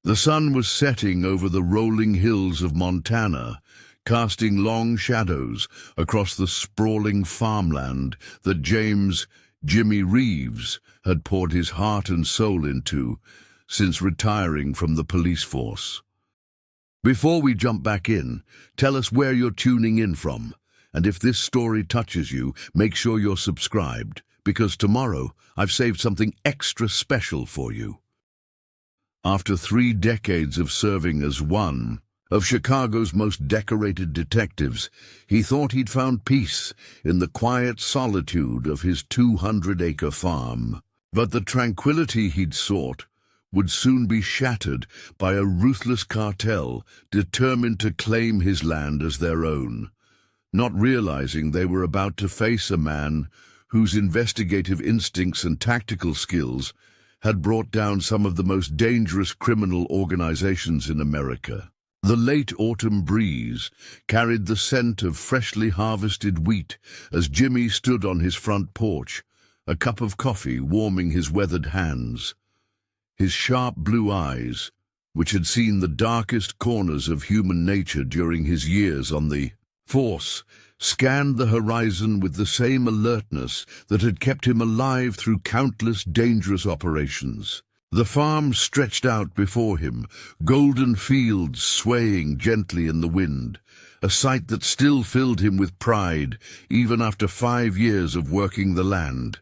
The sun was setting over the rolling hills of Montana, casting long shadows across the sprawling farmland that Jimmy Reeves had poured his heart and soul into since retiring from the police force. Before we jump back in, tell us where you're tuning in from, and if this story touches you, make sure you're subscribed, because tomorrow I've saved something extra special for you. After 3 decades of serving as one of Chicago's most decorated detectives, he thought he'd found peace in the quiet solitude of his 200-acre farm. But the tranquility he'd sought would soon be shattered by a ruthless cartel determined to claim his land as their own, not realizing they were about to face a man whose investigative instincts and tactical skills had brought down some of the most dangerous criminal organizations in America. The late autumn breeze carried the scent of freshly harvested wheat as Jimmy stood on his front porch, a cup of coffee warming his weathered hands. His sharp blue eyes, which had seen the darkest corners of human nature during his years on the force, scanned the horizon with the same alertness that had kept him alive through countless dangerous operations. The farm stretched out before him, golden fields swaying gently in the wind, a sight that still filled him with pride even after 5 years of working the land.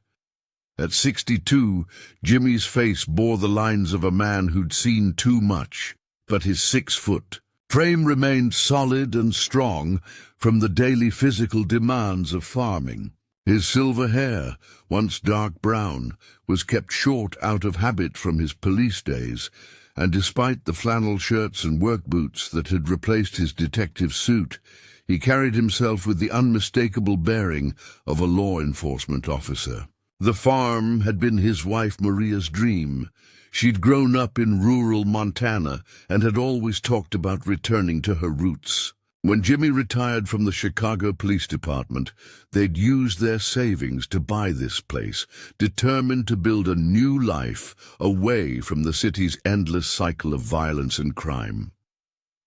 At 62, Jimmy's face bore the lines of a man who'd seen too much, but his 6-foot frame remained solid and strong from the daily physical demands of farming. His silver hair, once dark brown, was kept short out of habit from his police days, and despite the flannel shirts and work boots that had replaced his detective suit, he carried himself with the unmistakable bearing of a law enforcement officer. The farm had been his wife Maria's dream. She'd grown up in rural Montana and had always talked about returning to her roots. When Jimmy retired from the Chicago Police Department, they'd used their savings to buy this place, determined to build a new life away from the city's endless cycle of violence and crime.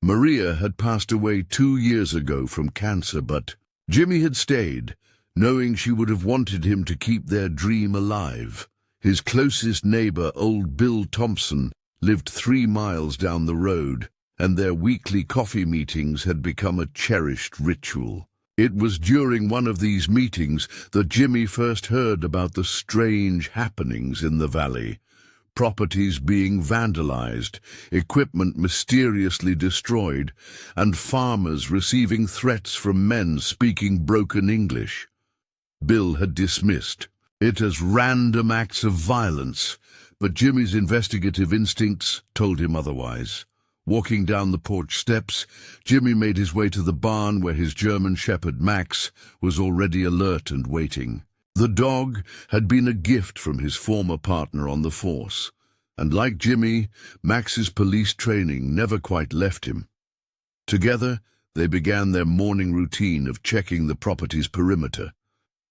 Maria had passed away 2 years ago from cancer, but Jimmy had stayed, knowing she would have wanted him to keep their dream alive. His closest neighbor, old Bill Thompson, lived 3 miles down the road, and their weekly coffee meetings had become a cherished ritual. It was during one of these meetings that Jimmy first heard about the strange happenings in the valley. Properties being vandalized, equipment mysteriously destroyed, and farmers receiving threats from men speaking broken English. Bill had dismissed it as random acts of violence, but Jimmy's investigative instincts told him otherwise. Walking down the porch steps, Jimmy made his way to the barn where his German shepherd Max was already alert and waiting. The dog had been a gift from his former partner on the force, and like Jimmy, Max's police training never quite left him. Together, they began their morning routine of checking the property's perimeter,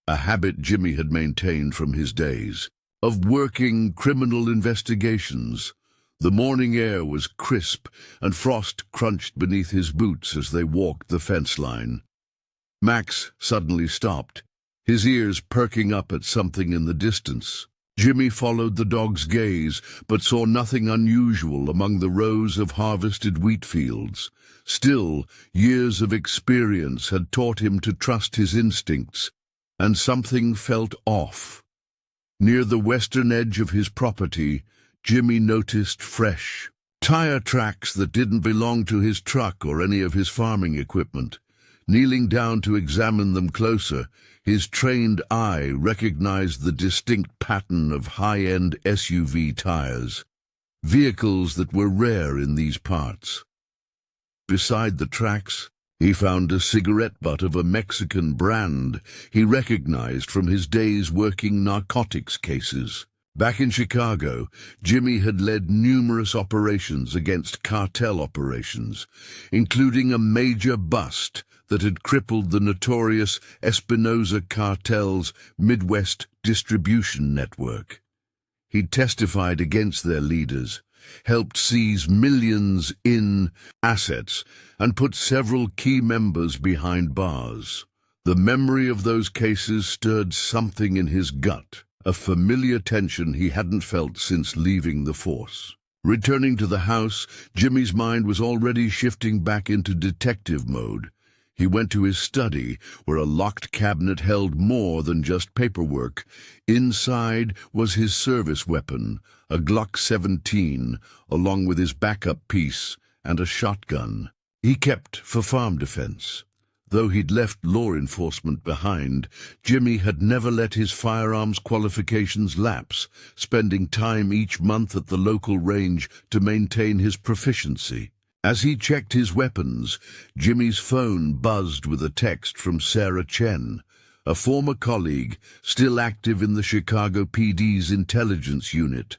a habit Jimmy had maintained from his days of working criminal investigations. The morning air was crisp, and frost crunched beneath his boots as they walked the fence line. Max suddenly stopped, his ears perking up at something in the distance. Jimmy followed the dog's gaze, but saw nothing unusual among the rows of harvested wheat fields. Still, years of experience had taught him to trust his instincts, and something felt off. Near the western edge of his property, Jimmy noticed fresh tire tracks that didn't belong to his truck or any of his farming equipment. Kneeling down to examine them closer, his trained eye recognized the distinct pattern of high-end SUV tires, vehicles that were rare in these parts. Beside the tracks, he found a cigarette butt of a Mexican brand he recognized from his days working narcotics cases. Back in Chicago, Jimmy had led numerous operations against cartel operations, including a major bust that had crippled the notorious Espinosa Cartel's Midwest distribution network. He'd testified against their leaders, helped seize millions in assets, and put several key members behind bars. The memory of those cases stirred something in his gut, a familiar tension he hadn't felt since leaving the force. Returning to the house, Jimmy's mind was already shifting back into detective mode. He went to his study, where a locked cabinet held more than just paperwork. Inside was his service weapon, a Glock 17, along with his backup piece and a shotgun. He kept for farm defense. Though he'd left law enforcement behind, Jimmy had never let his firearms qualifications lapse, spending time each month at the local range to maintain his proficiency. As he checked his weapons, Jimmy's phone buzzed with a text from Sarah Chen, a former colleague still active in the Chicago PD's intelligence unit.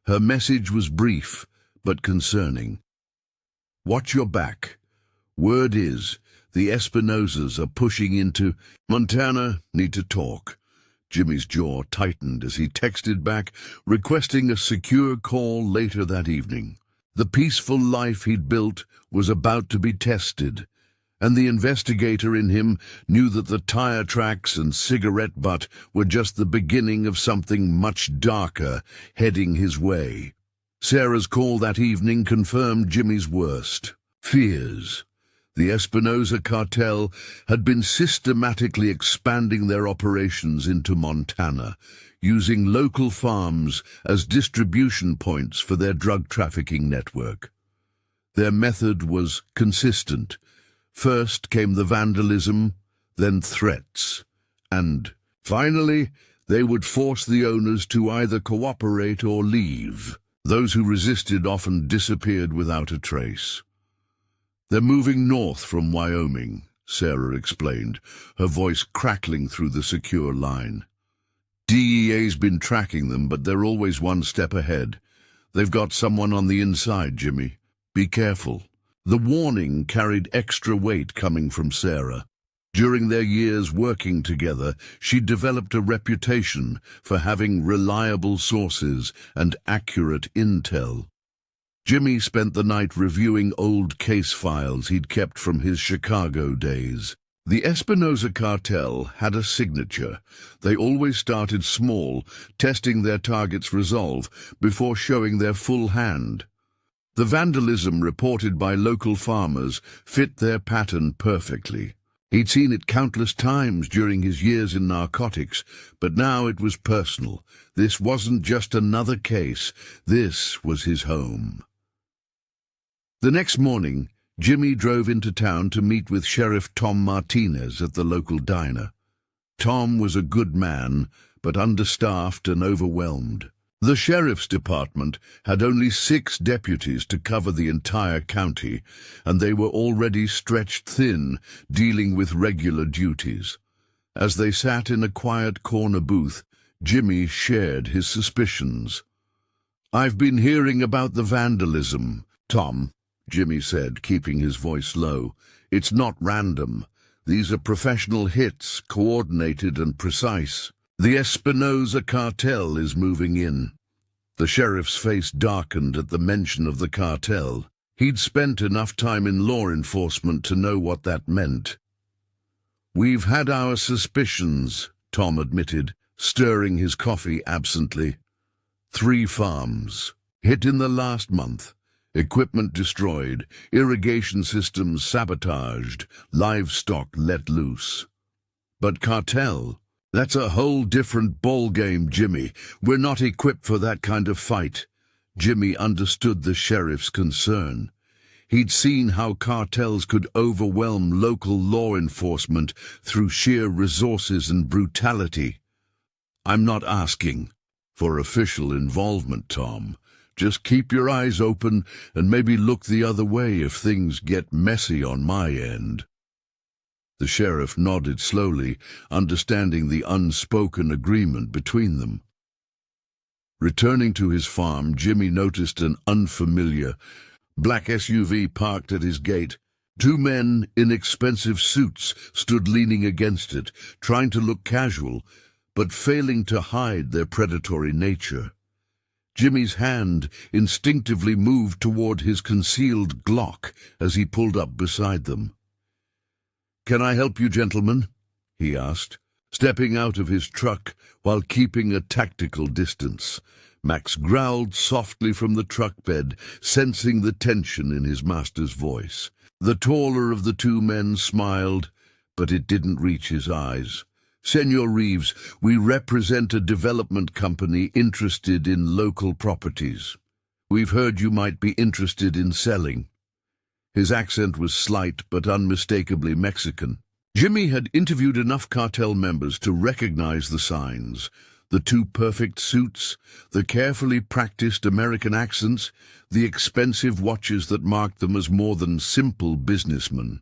Her message was brief, but concerning. "Watch your back. Word is, the Espinosas are pushing into Montana. Need to talk." Jimmy's jaw tightened as he texted back, requesting a secure call later that evening. The peaceful life he'd built was about to be tested, and the investigator in him knew that the tire tracks and cigarette butt were just the beginning of something much darker heading his way. Sarah's call that evening confirmed Jimmy's worst fears. The Espinosa Cartel had been systematically expanding their operations into Montana, using local farms as distribution points for their drug trafficking network. Their method was consistent. First came the vandalism, then threats, and finally they would force the owners to either cooperate or leave. Those who resisted often disappeared without a trace. "They're moving north from Wyoming," Sarah explained, her voice crackling through the secure line. "DEA's been tracking them, but they're always one step ahead. They've got someone on the inside, Jimmy. Be careful." The warning carried extra weight coming from Sarah. During their years working together, she developed a reputation for having reliable sources and accurate intel. Jimmy spent the night reviewing old case files he'd kept from his Chicago days. The Espinosa Cartel had a signature. They always started small, testing their target's resolve before showing their full hand. The vandalism reported by local farmers fit their pattern perfectly. He'd seen it countless times during his years in narcotics, but now it was personal. This wasn't just another case. This was his home. The next morning, Jimmy drove into town to meet with Sheriff Tom Martinez at the local diner. Tom was a good man, but understaffed and overwhelmed. The sheriff's department had only 6 deputies to cover the entire county, and they were already stretched thin, dealing with regular duties. As they sat in a quiet corner booth, Jimmy shared his suspicions. "I've been hearing about the vandalism, Tom," Jimmy said, keeping his voice low. "It's not random. These are professional hits, coordinated and precise. The Espinosa Cartel is moving in." The sheriff's face darkened at the mention of the cartel. He'd spent enough time in law enforcement to know what that meant. "We've had our suspicions," Tom admitted, stirring his coffee absently. 3 farms, hit in the last month. Equipment destroyed, irrigation systems sabotaged, livestock let loose. "But cartel? That's a whole different ballgame, Jimmy. We're not equipped for that kind of fight." Jimmy understood the sheriff's concern. He'd seen how cartels could overwhelm local law enforcement through sheer resources and brutality. "I'm not asking for official involvement, Tom. Just keep your eyes open and maybe look the other way if things get messy on my end." The sheriff nodded slowly, understanding the unspoken agreement between them. Returning to his farm, Jimmy noticed an unfamiliar black SUV parked at his gate. 2 men in expensive suits stood leaning against it, trying to look casual, but failing to hide their predatory nature. Jimmy's hand instinctively moved toward his concealed Glock as he pulled up beside them. "Can I help you, gentlemen?" he asked, stepping out of his truck while keeping a tactical distance. Max growled softly from the truck bed, sensing the tension in his master's voice. The taller of the two men smiled, but it didn't reach his eyes. "Senor Reeves, we represent a development company interested in local properties. We've heard you might be interested in selling." His accent was slight but unmistakably Mexican. Jimmy had interviewed enough cartel members to recognize the signs: the two perfect suits, the carefully practiced American accents, the expensive watches that marked them as more than simple businessmen.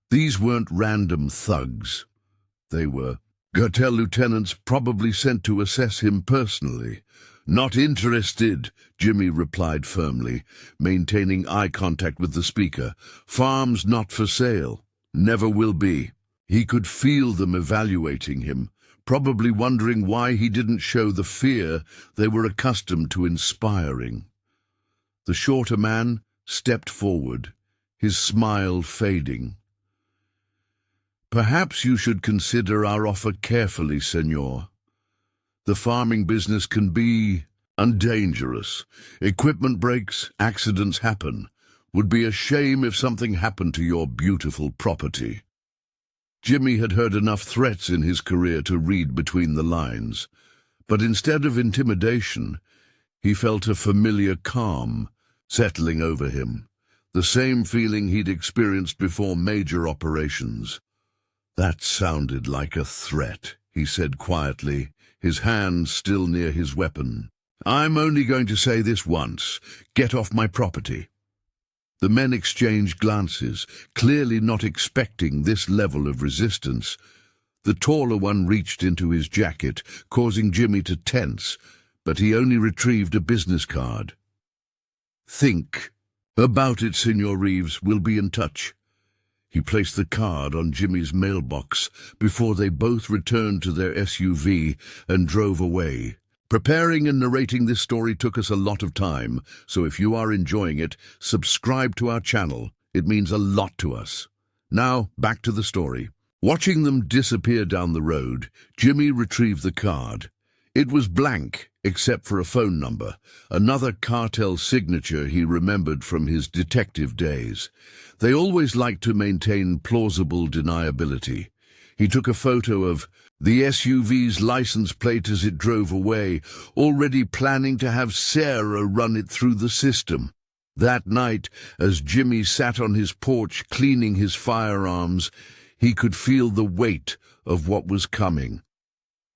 These weren't random thugs. They were cartel lieutenants probably sent to assess him personally. "Not interested," Jimmy replied firmly, maintaining eye contact with the speaker. "Farms not for sale. Never will be." He could feel them evaluating him, probably wondering why he didn't show the fear they were accustomed to inspiring. The shorter man stepped forward, his smile fading. "Perhaps you should consider our offer carefully, senor. The farming business can be dangerous. Equipment breaks, accidents happen. Would be a shame if something happened to your beautiful property." Jimmy had heard enough threats in his career to read between the lines, but instead of intimidation, he felt a familiar calm settling over him, the same feeling he'd experienced before major operations. "That sounded like a threat," he said quietly, his hand still near his weapon. "I'm only going to say this once. Get off my property." The men exchanged glances, clearly not expecting this level of resistance. The taller one reached into his jacket, causing Jimmy to tense, but he only retrieved a business card. "Think about it, Senor Reeves. We'll be in touch." He placed the card on Jimmy's mailbox before they both returned to their SUV and drove away. Preparing and narrating this story took us a lot of time, so if you are enjoying it, subscribe to our channel. It means a lot to us. Now, back to the story. Watching them disappear down the road, Jimmy retrieved the card. It was blank, except for a phone number, another cartel signature he remembered from his detective days. They always liked to maintain plausible deniability. He took a photo of the SUV's license plate as it drove away, already planning to have Sarah run it through the system. That night, as Jimmy sat on his porch cleaning his firearms, he could feel the weight of what was coming.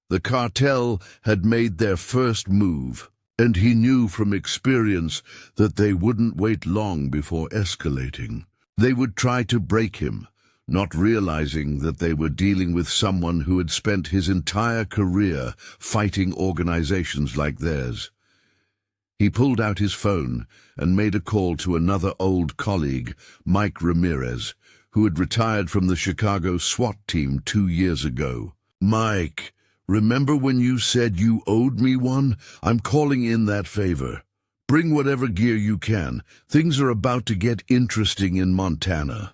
The cartel had made their first move, and he knew from experience that they wouldn't wait long before escalating. They would try to break him, not realizing that they were dealing with someone who had spent his entire career fighting organizations like theirs. He pulled out his phone and made a call to another old colleague, Mike Ramirez, who had retired from the Chicago SWAT team 2 years ago. "Mike, remember when you said you owed me one? I'm calling in that favor. Bring whatever gear you can. Things are about to get interesting in Montana."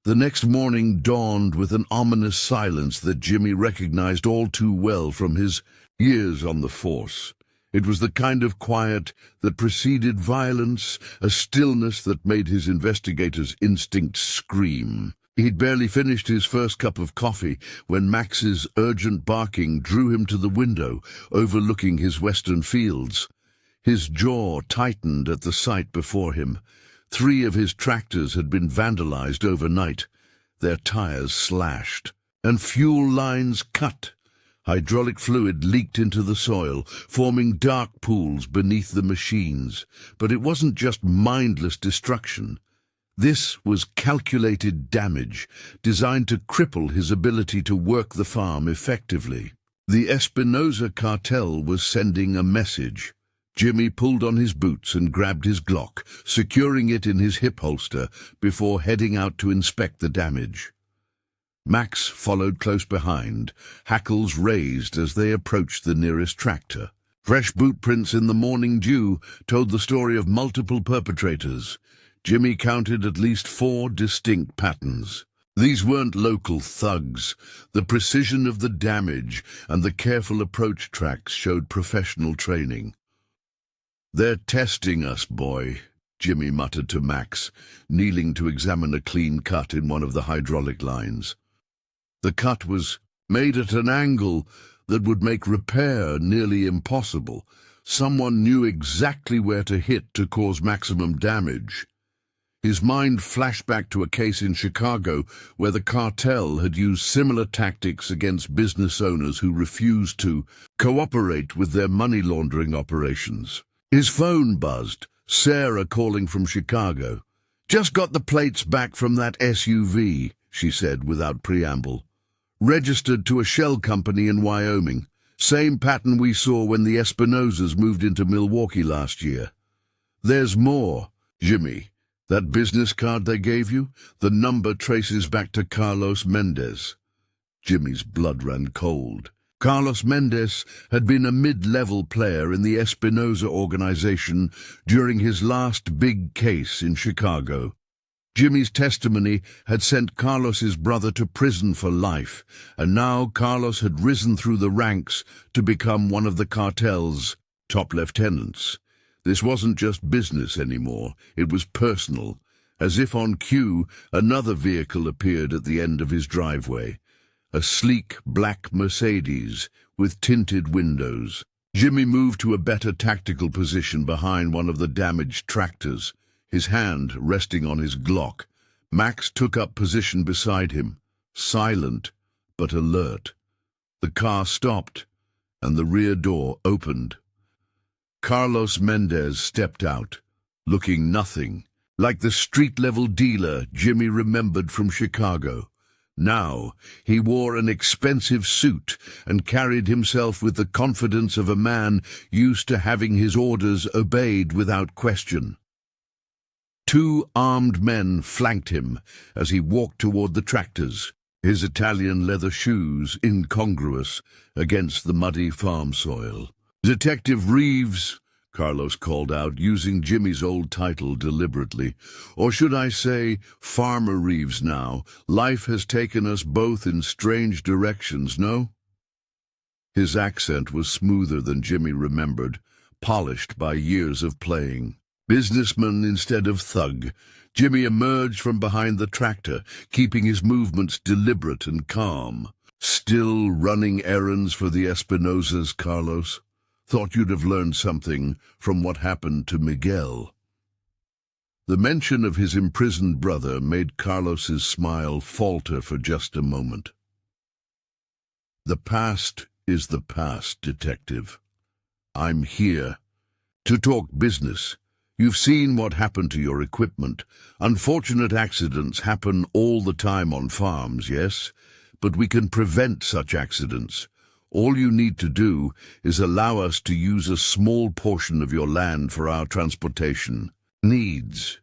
The next morning dawned with an ominous silence that Jimmy recognized all too well from his years on the force. It was the kind of quiet that preceded violence, a stillness that made his investigator's instincts scream. He'd barely finished his first cup of coffee when Max's urgent barking drew him to the window, overlooking his western fields. His jaw tightened at the sight before him. 3 of his tractors had been vandalized overnight, their tires slashed, and fuel lines cut. Hydraulic fluid leaked into the soil, forming dark pools beneath the machines. But it wasn't just mindless destruction. This was calculated damage, designed to cripple his ability to work the farm effectively. The Espinosa cartel was sending a message. Jimmy pulled on his boots and grabbed his Glock, securing it in his hip holster before heading out to inspect the damage. Max followed close behind, hackles raised as they approached the nearest tractor. Fresh boot prints in the morning dew told the story of multiple perpetrators. Jimmy counted at least 4 distinct patterns. These weren't local thugs. The precision of the damage and the careful approach tracks showed professional training. "They're testing us, boy," Jimmy muttered to Max, kneeling to examine a clean cut in one of the hydraulic lines. The cut was made at an angle that would make repair nearly impossible. Someone knew exactly where to hit to cause maximum damage. His mind flashed back to a case in Chicago where the cartel had used similar tactics against business owners who refused to cooperate with their money laundering operations. His phone buzzed, Sarah calling from Chicago. "Just got the plates back from that SUV," she said without preamble. "Registered to a shell company in Wyoming. Same pattern we saw when the Espinosas moved into Milwaukee last year." "There's more, Jimmy. That business card they gave you, the number traces back to Carlos Mendez." Jimmy's blood ran cold. Carlos Mendez had been a mid-level player in the Espinosa organization during his last big case in Chicago. Jimmy's testimony had sent Carlos's brother to prison for life, and now Carlos had risen through the ranks to become one of the cartel's top lieutenants. This wasn't just business anymore, it was personal. As if on cue, another vehicle appeared at the end of his driveway. A sleek black Mercedes with tinted windows. Jimmy moved to a better tactical position behind one of the damaged tractors, his hand resting on his Glock. Max took up position beside him, silent but alert. The car stopped, and the rear door opened. Carlos Mendez stepped out, looking nothing like the street-level dealer Jimmy remembered from Chicago. Now he wore an expensive suit and carried himself with the confidence of a man used to having his orders obeyed without question. 2 armed men flanked him as he walked toward the tractors, his Italian leather shoes incongruous against the muddy farm soil. "Detective Reeves," Carlos called out, using Jimmy's old title deliberately. "Or should I say, Farmer Reeves now? Life has taken us both in strange directions, no?" His accent was smoother than Jimmy remembered, polished by years of playing. Businessman instead of thug, Jimmy emerged from behind the tractor, keeping his movements deliberate and calm. "Still running errands for the Espinosas, Carlos? Thought you'd have learned something from what happened to Miguel." The mention of his imprisoned brother made Carlos's smile falter for just a moment. "The past is the past, Detective. I'm here to talk business. You've seen what happened to your equipment. Unfortunate accidents happen all the time on farms, yes? But we can prevent such accidents. All you need to do is allow us to use a small portion of your land for our transportation needs."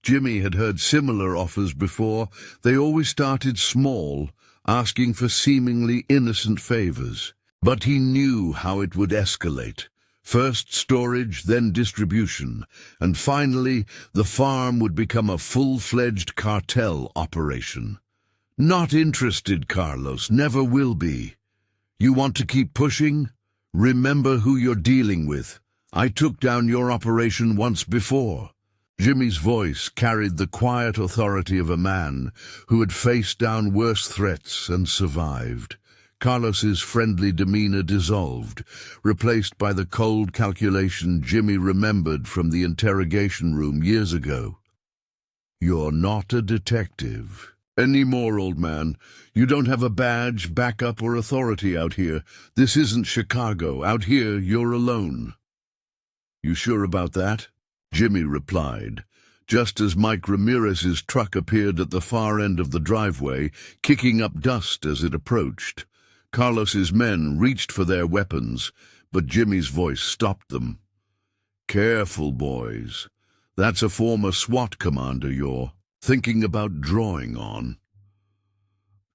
Jimmy had heard similar offers before. They always started small, asking for seemingly innocent favors. But he knew how it would escalate. First storage, then distribution, and finally the farm would become a full-fledged cartel operation. "Not interested, Carlos, never will be. You want to keep pushing? Remember who you're dealing with. I took down your operation once before." Jimmy's voice carried the quiet authority of a man who had faced down worse threats and survived. Carlos's friendly demeanor dissolved, replaced by the cold calculation Jimmy remembered from the interrogation room years ago. "You're not a detective anymore, old man. You don't have a badge, backup, or authority out here. This isn't Chicago. Out here, you're alone." "You sure about that?" Jimmy replied, just as Mike Ramirez's truck appeared at the far end of the driveway, kicking up dust as it approached. Carlos's men reached for their weapons, but Jimmy's voice stopped them. "Careful, boys. That's a former SWAT commander you're thinking about drawing on."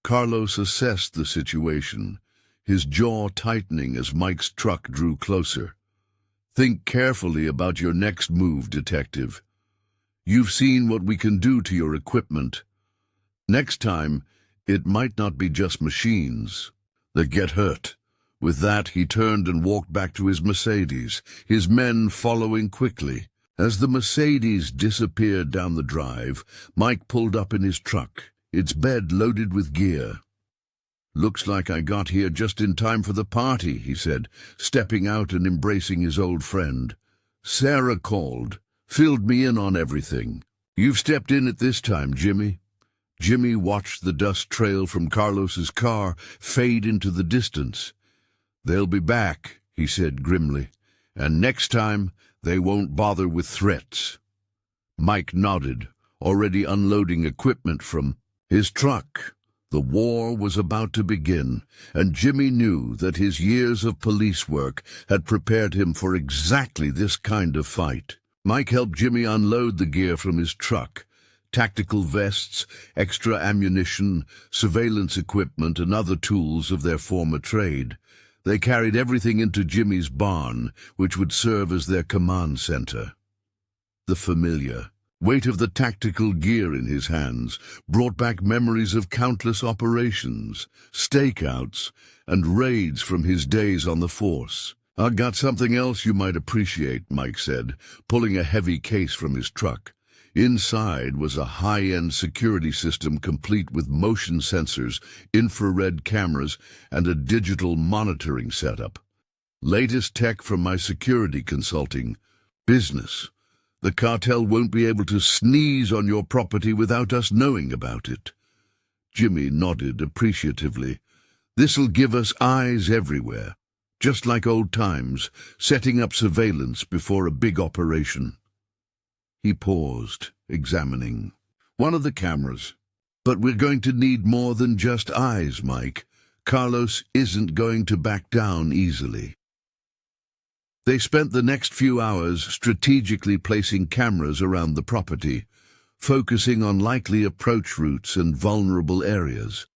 Carlos assessed the situation, his jaw tightening as Mike's truck drew closer. Think carefully about your next move, Detective. You've seen what we can do to your equipment. Next time, it might not be just machines that get hurt. With that, he turned and walked back to his Mercedes, his men following quickly. As the Mercedes disappeared down the drive, Mike pulled up in his truck, its bed loaded with gear. "Looks like I got here just in time for the party," he said, stepping out and embracing his old friend. "Sarah called, filled me in on everything. You've stepped in at this time, Jimmy." Jimmy watched the dust trail from Carlos's car fade into the distance. "They'll be back," he said grimly, "and next time they won't bother with threats." Mike nodded, already unloading equipment from his truck. The war was about to begin, and Jimmy knew that his years of police work had prepared him for exactly this kind of fight. Mike helped Jimmy unload the gear from his truck: tactical vests, extra ammunition, surveillance equipment, and other tools of their former trade. They carried everything into Jimmy's barn, which would serve as their command center. The familiar weight of the tactical gear in his hands brought back memories of countless operations, stakeouts, and raids from his days on the force. "I got something else you might appreciate," Mike said, pulling a heavy case from his truck. Inside was a high-end security system complete with motion sensors, infrared cameras, and a digital monitoring setup. "Latest tech from my security consulting business. The cartel won't be able to sneeze on your property without us knowing about it." Jimmy nodded appreciatively. "This'll give us eyes everywhere, just like old times, setting up surveillance before a big operation." He paused, examining one of the cameras. "But we're going to need more than just eyes, Mike. Carlos isn't going to back down easily." They spent the next few hours strategically placing cameras around the property, focusing on likely approach routes and vulnerable areas.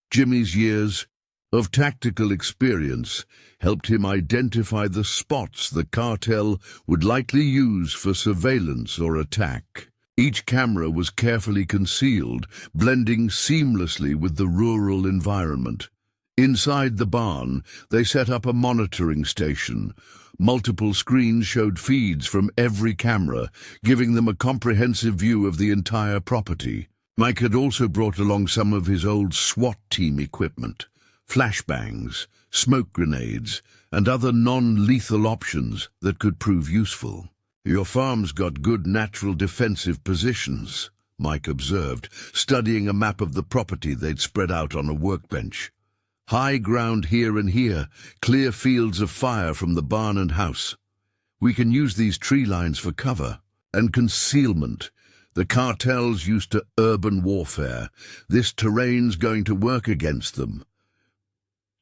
Jimmy's years of tactical experience helped him identify the spots the cartel would likely use for surveillance or attack. Each camera was carefully concealed, blending seamlessly with the rural environment. Inside the barn, they set up a monitoring station. Multiple screens showed feeds from every camera, giving them a comprehensive view of the entire property. Mike had also brought along some of his old SWAT team equipment: flashbangs, smoke grenades, and other non-lethal options that could prove useful. "Your farm's got good natural defensive positions," Mike observed, studying a map of the property they'd spread out on a workbench. "High ground here and here, clear fields of fire from the barn and house. We can use these tree lines for cover and concealment. The cartel's used to urban warfare. This terrain's going to work against them."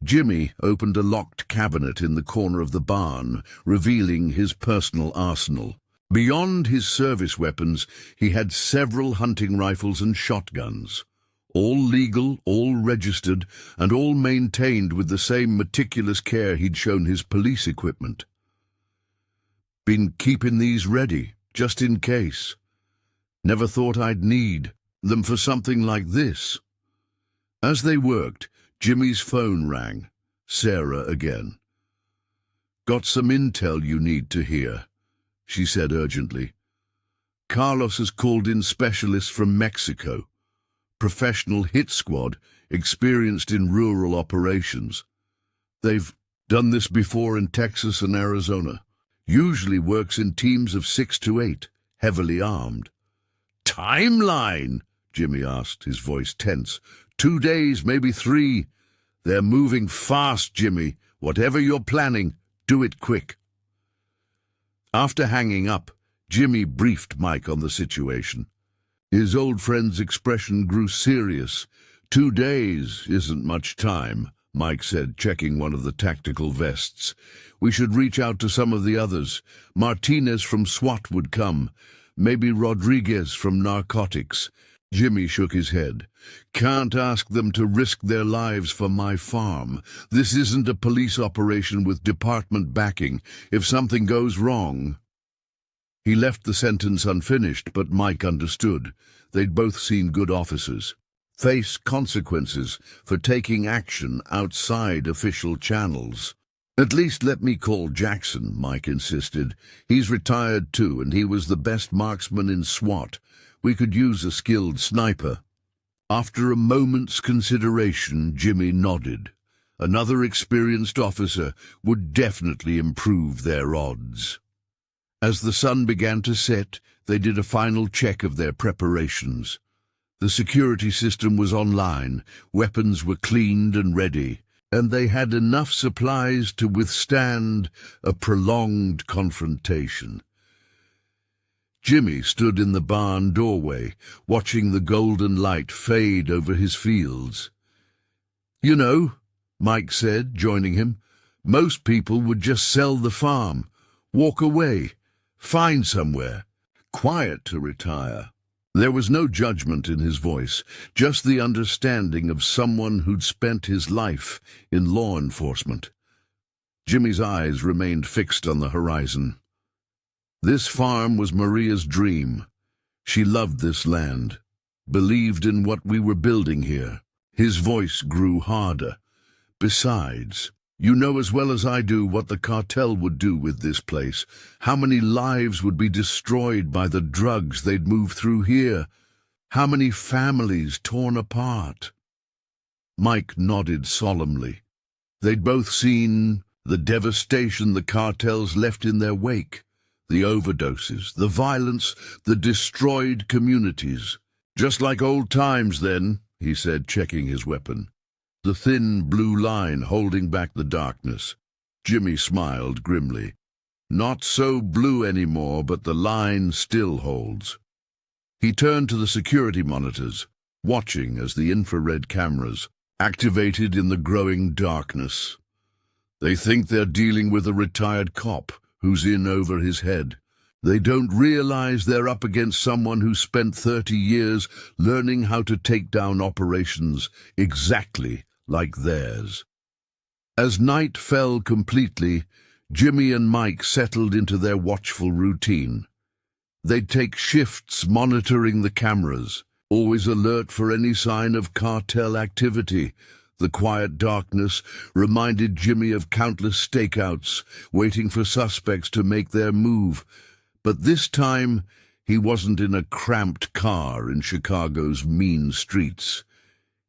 Jimmy opened a locked cabinet in the corner of the barn, revealing his personal arsenal. Beyond his service weapons, he had several hunting rifles and shotguns. All legal, all registered, and all maintained with the same meticulous care he'd shown his police equipment. "Been keeping these ready, just in case. Never thought I'd need them for something like this." As they worked, Jimmy's phone rang. Sarah again. "Got some intel you need to hear," she said urgently. "Carlos has called in specialists from Mexico. Professional hit squad, experienced in rural operations. They've done this before in Texas and Arizona. Usually works in teams of 6 to 8, heavily armed." "Timeline?" Jimmy asked, his voice tense. 2 days, maybe 3. "They're moving fast, Jimmy. Whatever you're planning, do it quick." After hanging up, Jimmy briefed Mike on the situation. His old friend's expression grew serious. 2 days isn't much time," Mike said, checking one of the tactical vests. "We should reach out to some of the others. Martinez from SWAT would come. Maybe Rodriguez from narcotics. Jimmy shook his head. Can't ask them to risk their lives for my farm. This isn't a police operation with department backing. If something goes wrong... He left the sentence unfinished, but Mike understood. They'd both seen good officers face consequences for taking action outside official channels. At least let me call Jackson, Mike insisted. He's retired too, and he was the best marksman in SWAT. We could use a skilled sniper. After a moment's consideration, Jimmy nodded. Another experienced officer would definitely improve their odds. As the sun began to set, they did a final check of their preparations. The security system was online, weapons were cleaned and ready, and they had enough supplies to withstand a prolonged confrontation. Jimmy stood in the barn doorway, watching the golden light fade over his fields. "You know," Mike said, joining him, "most people would just sell the farm, walk away, find somewhere, quiet to retire." There was no judgment in his voice, just the understanding of someone who'd spent his life in law enforcement. Jimmy's eyes remained fixed on the horizon. This farm was Maria's dream. She loved this land, believed in what we were building here. His voice grew harder. "Besides, you know as well as I do what the cartel would do with this place. How many lives would be destroyed by the drugs they'd move through here? How many families torn apart?" Mike nodded solemnly. They'd both seen the devastation the cartels left in their wake. The overdoses, the violence, the destroyed communities. "Just like old times, then," he said, checking his weapon. The thin blue line holding back the darkness. Jimmy smiled grimly. "Not so blue anymore, but the line still holds." He turned to the security monitors, watching as the infrared cameras activated in the growing darkness. They think they're dealing with a retired cop who's in over his head. They don't realize they're up against someone who spent 30 years learning how to take down operations exactly like theirs. As night fell completely, Jimmy and Mike settled into their watchful routine. They'd take shifts monitoring the cameras, always alert for any sign of cartel activity. The quiet darkness reminded Jimmy of countless stakeouts, waiting for suspects to make their move. But this time, he wasn't in a cramped car in Chicago's mean streets.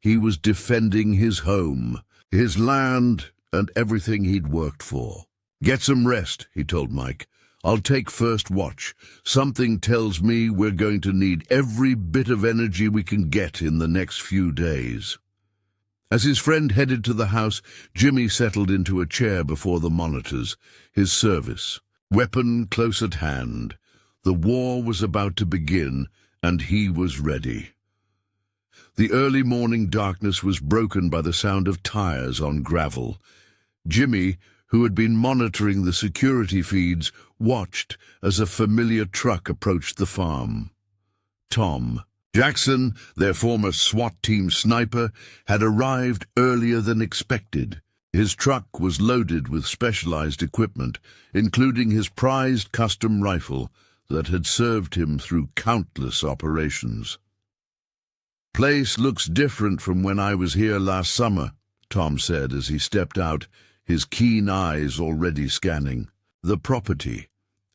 He was defending his home, his land, and everything he'd worked for. "Get some rest," he told Mike. "I'll take first watch. Something tells me we're going to need every bit of energy we can get in the next few days." As his friend headed to the house, Jimmy settled into a chair before the monitors, his service, weapon close at hand. The war was about to begin, and he was ready. The early morning darkness was broken by the sound of tires on gravel. Jimmy, who had been monitoring the security feeds, watched as a familiar truck approached the farm. Tom Jackson, their former SWAT team sniper, had arrived earlier than expected. His truck was loaded with specialized equipment, including his prized custom rifle that had served him through countless operations. "Place looks different from when I was here last summer," Tom said as he stepped out, his keen eyes already scanning the property.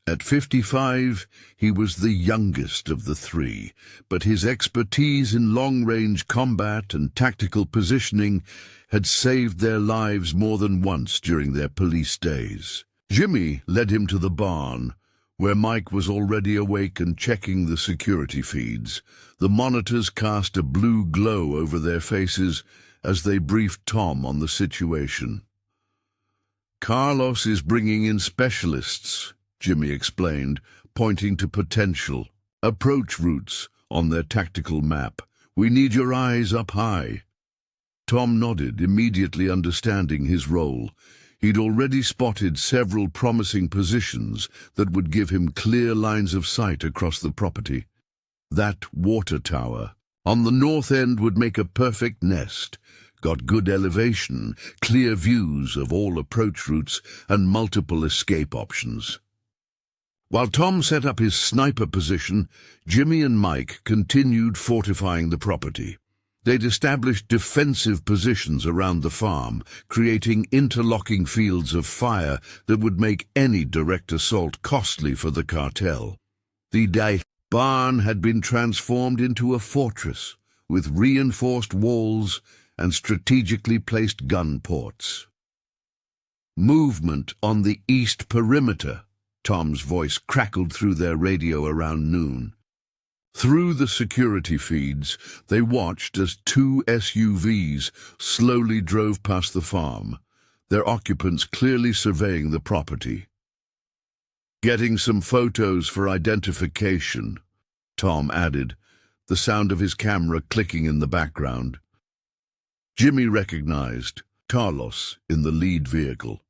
At 55, he was the youngest of the three, but his expertise in long-range combat and tactical positioning had saved their lives more than once during their police days. Jimmy led him to the barn, where Mike was already awake and checking the security feeds. The monitors cast a blue glow over their faces as they briefed Tom on the situation. "Carlos is bringing in specialists," Jimmy explained, pointing to potential approach routes on their tactical map. "We need your eyes up high." Tom nodded, immediately understanding his role. He'd already spotted several promising positions that would give him clear lines of sight across the property. That water tower, On the north end would make a perfect nest. Got good elevation, clear views of all approach routes, and multiple escape options. While Tom set up his sniper position, Jimmy and Mike continued fortifying the property. They'd established defensive positions around the farm, creating interlocking fields of fire that would make any direct assault costly for the cartel. The barn had been transformed into a fortress, with reinforced walls and strategically placed gun ports. Movement on the east perimeter, Tom's voice crackled through their radio around noon. Through the security feeds, they watched as 2 SUVs slowly drove past the farm, their occupants clearly surveying the property. "Getting some photos for identification," Tom added, the sound of his camera clicking in the background. Jimmy recognized Carlos in the lead vehicle.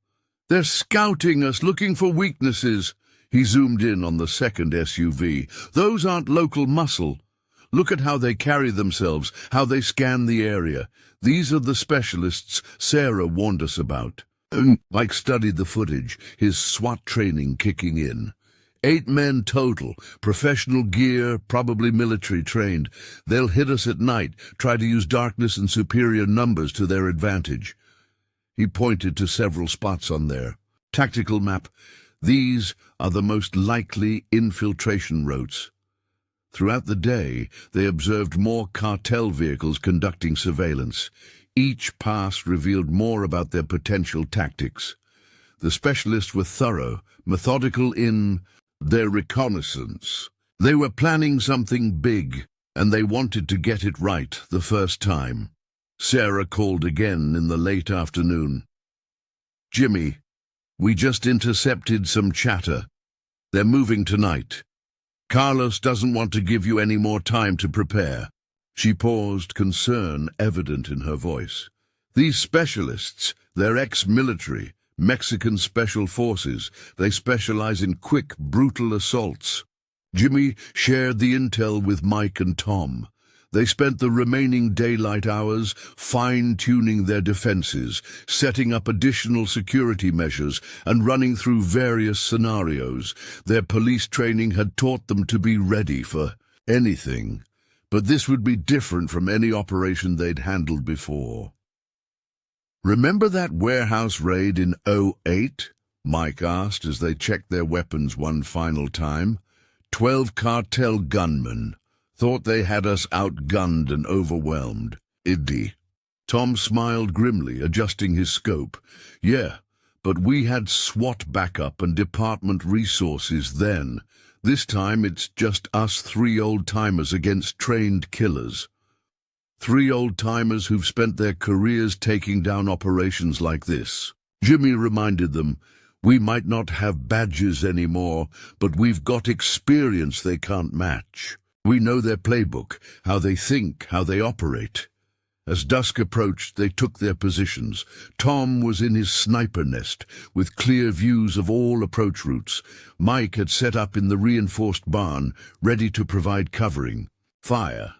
"They're scouting us, looking for weaknesses." He zoomed in on the second SUV. "Those aren't local muscle. Look at how they carry themselves, how they scan the area. These are the specialists Sarah warned us about." Mike studied the footage, his SWAT training kicking in. 8 men total, professional gear, probably military trained. They'll hit us at night, try to use darkness and superior numbers to their advantage. He pointed to several spots on their tactical map. These are the most likely infiltration routes. Throughout the day, they observed more cartel vehicles conducting surveillance. Each pass revealed more about their potential tactics. The specialists were thorough, methodical in their reconnaissance. They were planning something big, and they wanted to get it right the first time. Sarah called again in the late afternoon. "Jimmy, we just intercepted some chatter. They're moving tonight. Carlos doesn't want to give you any more time to prepare." She paused, concern evident in her voice. "These specialists, they're ex-military, Mexican special forces. They specialize in quick, brutal assaults." Jimmy shared the intel with Mike and Tom. They spent the remaining daylight hours fine-tuning their defenses, setting up additional security measures, and running through various scenarios. Their police training had taught them to be ready for anything, but this would be different from any operation they'd handled before. "Remember that warehouse raid in '08? Mike asked as they checked their weapons one final time. 12 cartel gunmen. Thought they had us outgunned and overwhelmed. Iddy." Tom smiled grimly, adjusting his scope. "Yeah, but we had SWAT backup and department resources then. This time it's just us 3 old-timers against trained killers. 3 old-timers who've spent their careers taking down operations like this." Jimmy reminded them, "We might not have badges anymore, but we've got experience they can't match. We know their playbook, how they think, how they operate." As dusk approached, they took their positions. Tom was in his sniper nest, with clear views of all approach routes. Mike had set up in the reinforced barn, ready to provide covering. Fire.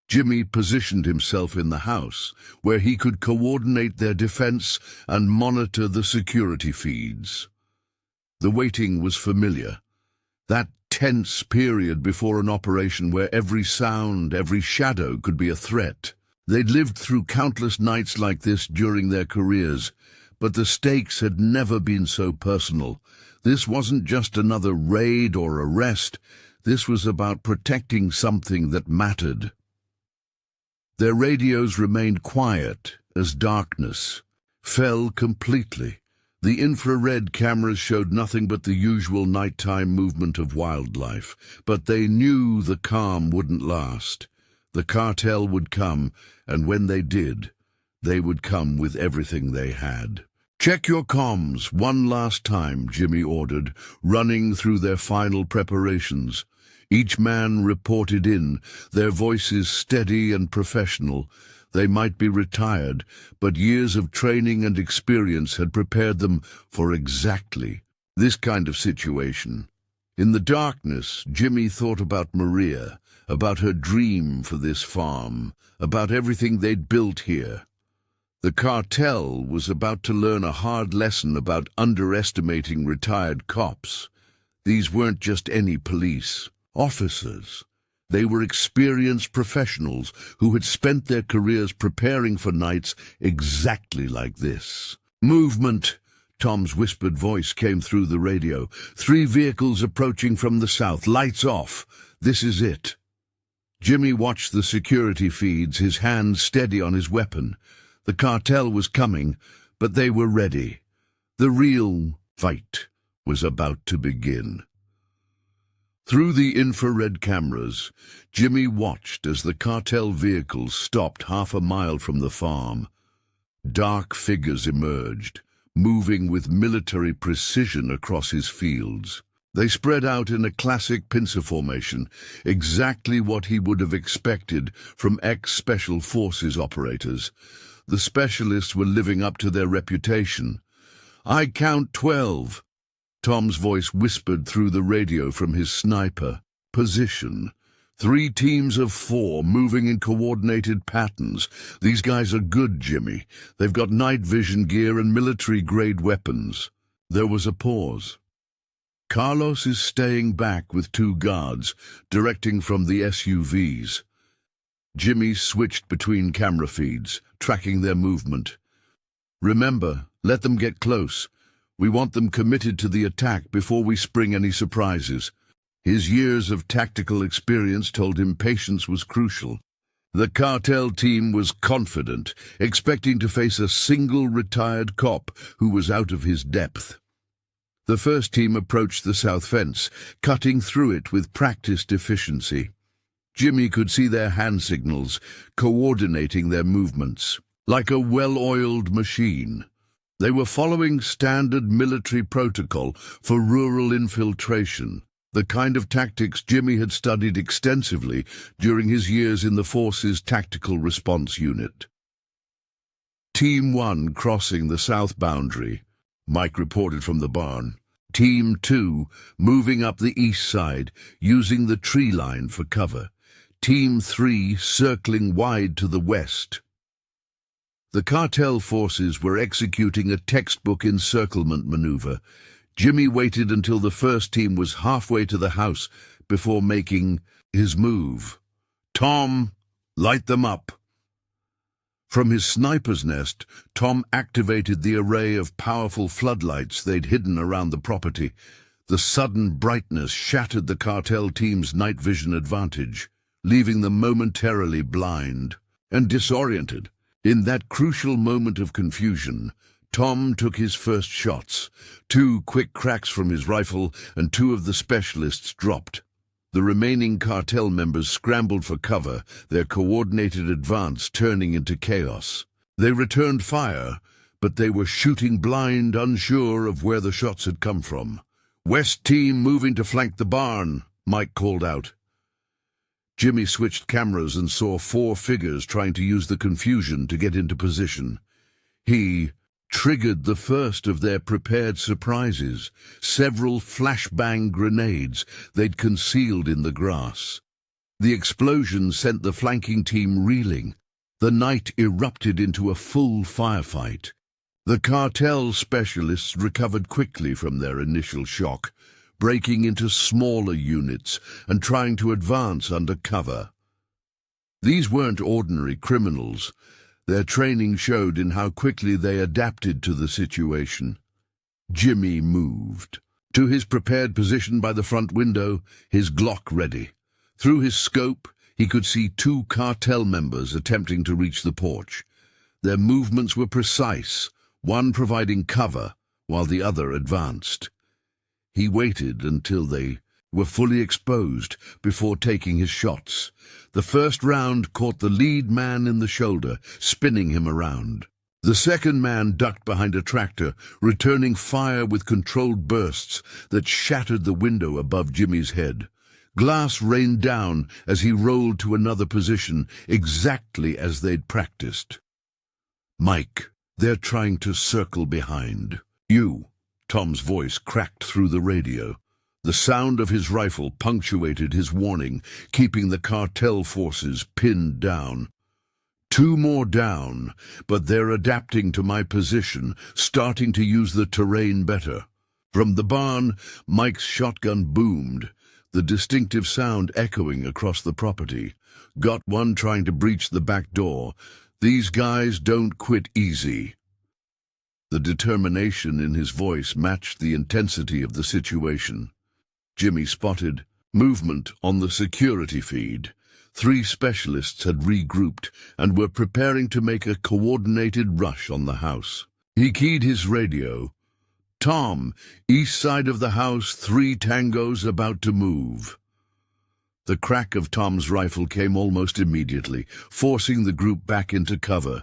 Jimmy positioned himself in the house, where he could coordinate their defense and monitor the security feeds. The waiting was familiar. That tense period before an operation where every sound, every shadow could be a threat. They'd lived through countless nights like this during their careers, but the stakes had never been so personal. This wasn't just another raid or arrest. This was about protecting something that mattered. Their radios remained quiet as darkness fell completely. The infrared cameras showed nothing but the usual nighttime movement of wildlife, but they knew the calm wouldn't last. The cartel would come, and when they did, they would come with everything they had. "Check your comms one last time," Jimmy ordered, running through their final preparations. Each man reported in, their voices steady and professional. They might be retired, but years of training and experience had prepared them for exactly this kind of situation. In the darkness, Jimmy thought about Maria, about her dream for this farm, about everything they'd built here. The cartel was about to learn a hard lesson about underestimating retired cops. These weren't just any police officers. They were experienced professionals who had spent their careers preparing for nights exactly like this. "Movement!" Tom's whispered voice came through the radio. "3 vehicles approaching from the south. Lights off. This is it." Jimmy watched the security feeds, his hand steady on his weapon. The cartel was coming, but they were ready. The real fight was about to begin. Through the infrared cameras, Jimmy watched as the cartel vehicles stopped half a mile from the farm. Dark figures emerged, moving with military precision across his fields. They spread out in a classic pincer formation, exactly what he would have expected from ex-Special Forces operators. The specialists were living up to their reputation. "I count 12. Tom's voice whispered through the radio from his sniper. "Position. 3 teams of 4 moving in coordinated patterns. These guys are good, Jimmy. They've got night vision gear and military-grade weapons." There was a pause. "Carlos is staying back with 2 guards, directing from the SUVs. Jimmy switched between camera feeds, tracking their movement. "Remember, let them get close. We want them committed to the attack before we spring any surprises." His years of tactical experience told him patience was crucial. The cartel team was confident, expecting to face a single retired cop who was out of his depth. The first team approached the south fence, cutting through it with practiced efficiency. Jimmy could see their hand signals, coordinating their movements, like a well-oiled machine. They were following standard military protocol for rural infiltration, the kind of tactics Jimmy had studied extensively during his years in the Force's Tactical Response Unit. Team 1 crossing the south boundary, Mike reported from the barn. Team 2 moving up the east side, using the tree line for cover. Team 3 circling wide to the west. The cartel forces were executing a textbook encirclement maneuver. Jimmy waited until the first team was halfway to the house before making his move. "Tom, light them up." From his sniper's nest, Tom activated the array of powerful floodlights they'd hidden around the property. The sudden brightness shattered the cartel team's night vision advantage, leaving them momentarily blind and disoriented. In that crucial moment of confusion, Tom took his first shots. 2 quick cracks from his rifle, and 2 of the specialists dropped. The remaining cartel members scrambled for cover, their coordinated advance turning into chaos. They returned fire, but they were shooting blind, unsure of where the shots had come from. "West team moving to flank the barn," Mike called out. Jimmy switched cameras and saw 4 figures trying to use the confusion to get into position. He triggered the first of their prepared surprises, several flashbang grenades they'd concealed in the grass. The explosion sent the flanking team reeling. The night erupted into a full firefight. The cartel specialists recovered quickly from their initial shock, breaking into smaller units and trying to advance under cover. These weren't ordinary criminals. Their training showed in how quickly they adapted to the situation. Jimmy moved to his prepared position by the front window, his Glock ready. Through his scope, he could see 2 cartel members attempting to reach the porch. Their movements were precise, one providing cover while the other advanced. He waited until they were fully exposed before taking his shots. The first round caught the lead man in the shoulder, spinning him around. The second man ducked behind a tractor, returning fire with controlled bursts that shattered the window above Jimmy's head. Glass rained down as he rolled to another position, exactly as they'd practiced. "Mike, they're trying to circle behind you." Tom's voice cracked through the radio. The sound of his rifle punctuated his warning, keeping the cartel forces pinned down. 2 more down, but they're adapting to my position, starting to use the terrain better. From the barn, Mike's shotgun boomed, the distinctive sound echoing across the property. Got one trying to breach the back door. These guys don't quit easy. The determination in his voice matched the intensity of the situation. Jimmy spotted movement on the security feed. 3 specialists had regrouped and were preparing to make a coordinated rush on the house. He keyed his radio. "Tom, east side of the house, 3 tangos about to move." The crack of Tom's rifle came almost immediately, forcing the group back into cover.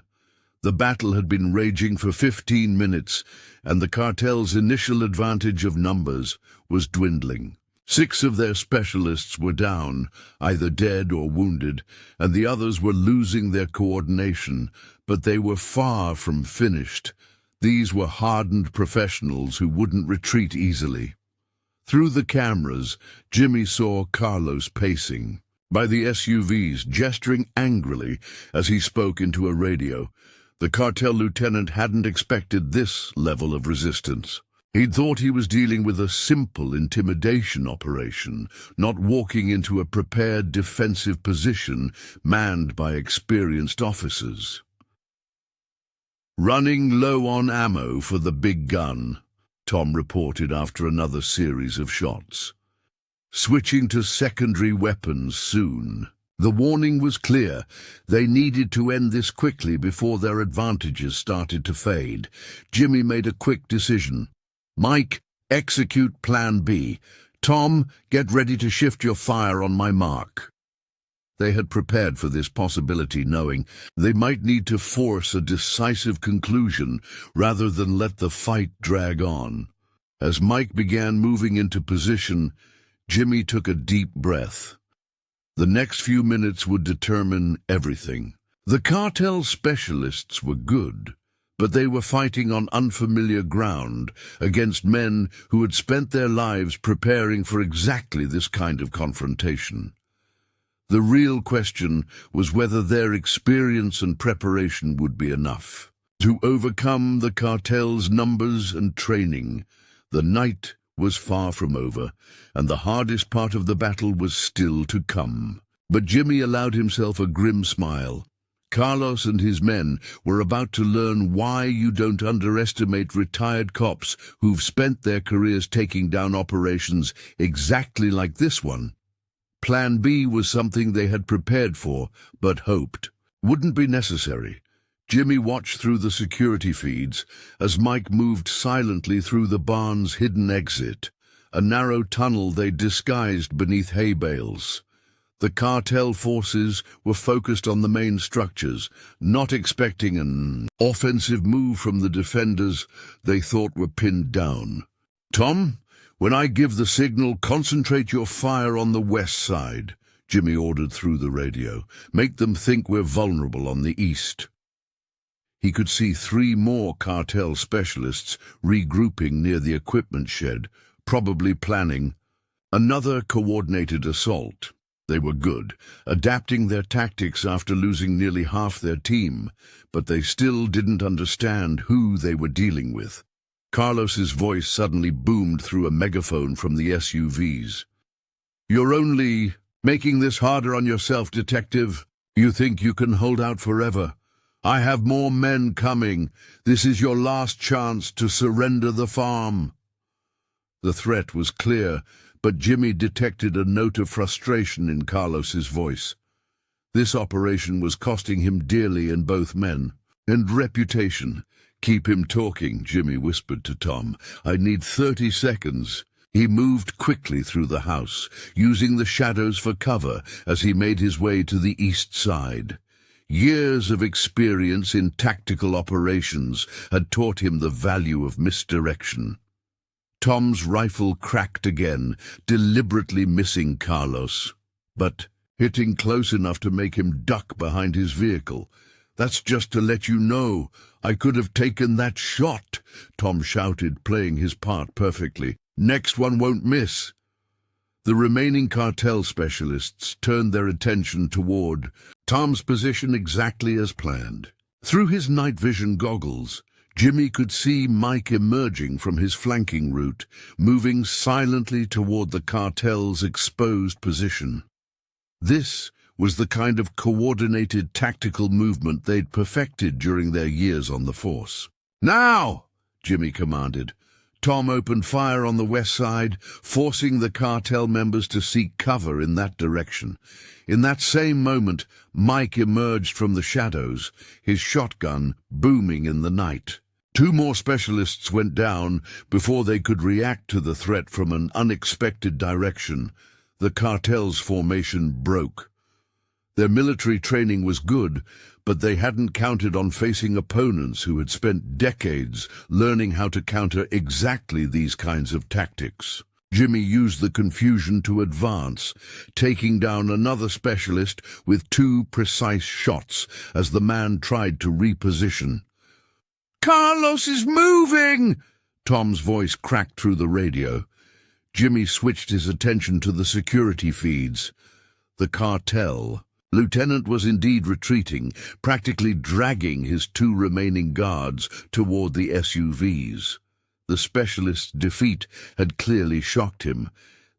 The battle had been raging for 15 minutes, and the cartel's initial advantage of numbers was dwindling. 6 of their specialists were down, either dead or wounded, and the others were losing their coordination, but they were far from finished. These were hardened professionals who wouldn't retreat easily. Through the cameras, Jimmy saw Carlos pacing by the SUVs, gesturing angrily as he spoke into a radio. The cartel lieutenant hadn't expected this level of resistance. He'd thought he was dealing with a simple intimidation operation, not walking into a prepared defensive position manned by experienced officers. "Running low on ammo for the big gun," Tom reported after another series of shots. "Switching to secondary weapons soon." The warning was clear. They needed to end this quickly before their advantages started to fade. Jimmy made a quick decision. "Mike, execute Plan B. Tom, get ready to shift your fire on my mark." They had prepared for this possibility, knowing they might need to force a decisive conclusion rather than let the fight drag on. As Mike began moving into position, Jimmy took a deep breath. The next few minutes would determine everything. The cartel specialists were good, but they were fighting on unfamiliar ground against men who had spent their lives preparing for exactly this kind of confrontation. The real question was whether their experience and preparation would be enough to overcome the cartel's numbers and training. The night was far from over, and the hardest part of the battle was still to come. But Jimmy allowed himself a grim smile. Carlos and his men were about to learn why you don't underestimate retired cops who've spent their careers taking down operations exactly like this one. Plan B was something they had prepared for, but hoped wouldn't be necessary. Jimmy watched through the security feeds as Mike moved silently through the barn's hidden exit, a narrow tunnel they disguised beneath hay bales. The cartel forces were focused on the main structures, not expecting an offensive move from the defenders they thought were pinned down. "Tom, when I give the signal, concentrate your fire on the west side," Jimmy ordered through the radio. "Make them think we're vulnerable on the east." He could see 3 more cartel specialists regrouping near the equipment shed, probably planning another coordinated assault. They were good, adapting their tactics after losing nearly half their team, but they still didn't understand who they were dealing with. Carlos's voice suddenly boomed through a megaphone from the SUVs. "You're only making this harder on yourself, detective. You think you can hold out forever. I have more men coming. This is your last chance to surrender the farm." The threat was clear, but Jimmy detected a note of frustration in Carlos's voice. This operation was costing him dearly in both men and reputation. "Keep him talking," Jimmy whispered to Tom. "I need 30 seconds. He moved quickly through the house, using the shadows for cover as he made his way to the east side. Years of experience in tactical operations had taught him the value of misdirection. Tom's rifle cracked again, deliberately missing Carlos, but hitting close enough to make him duck behind his vehicle. "That's just to let you know. I could have taken that shot," Tom shouted, playing his part perfectly. "Next one won't miss." The remaining cartel specialists turned their attention toward Tom's position exactly as planned. Through his night vision goggles, Jimmy could see Mike emerging from his flanking route, moving silently toward the cartel's exposed position. This was the kind of coordinated tactical movement they'd perfected during their years on the force. "Now!" Jimmy commanded. Tom opened fire on the west side, forcing the cartel members to seek cover in that direction. In that same moment, Mike emerged from the shadows, his shotgun booming in the night. Two more specialists went down before they could react to the threat from an unexpected direction. The cartel's formation broke. Their military training was good, but they hadn't counted on facing opponents who had spent decades learning how to counter exactly these kinds of tactics. Jimmy used the confusion to advance, taking down another specialist with 2 precise shots as the man tried to reposition. "Carlos is moving!" Tom's voice cracked through the radio. Jimmy switched his attention to the security feeds. The cartel. Lieutenant was indeed retreating, practically dragging his 2 remaining guards toward the SUVs. The specialist's defeat had clearly shocked him.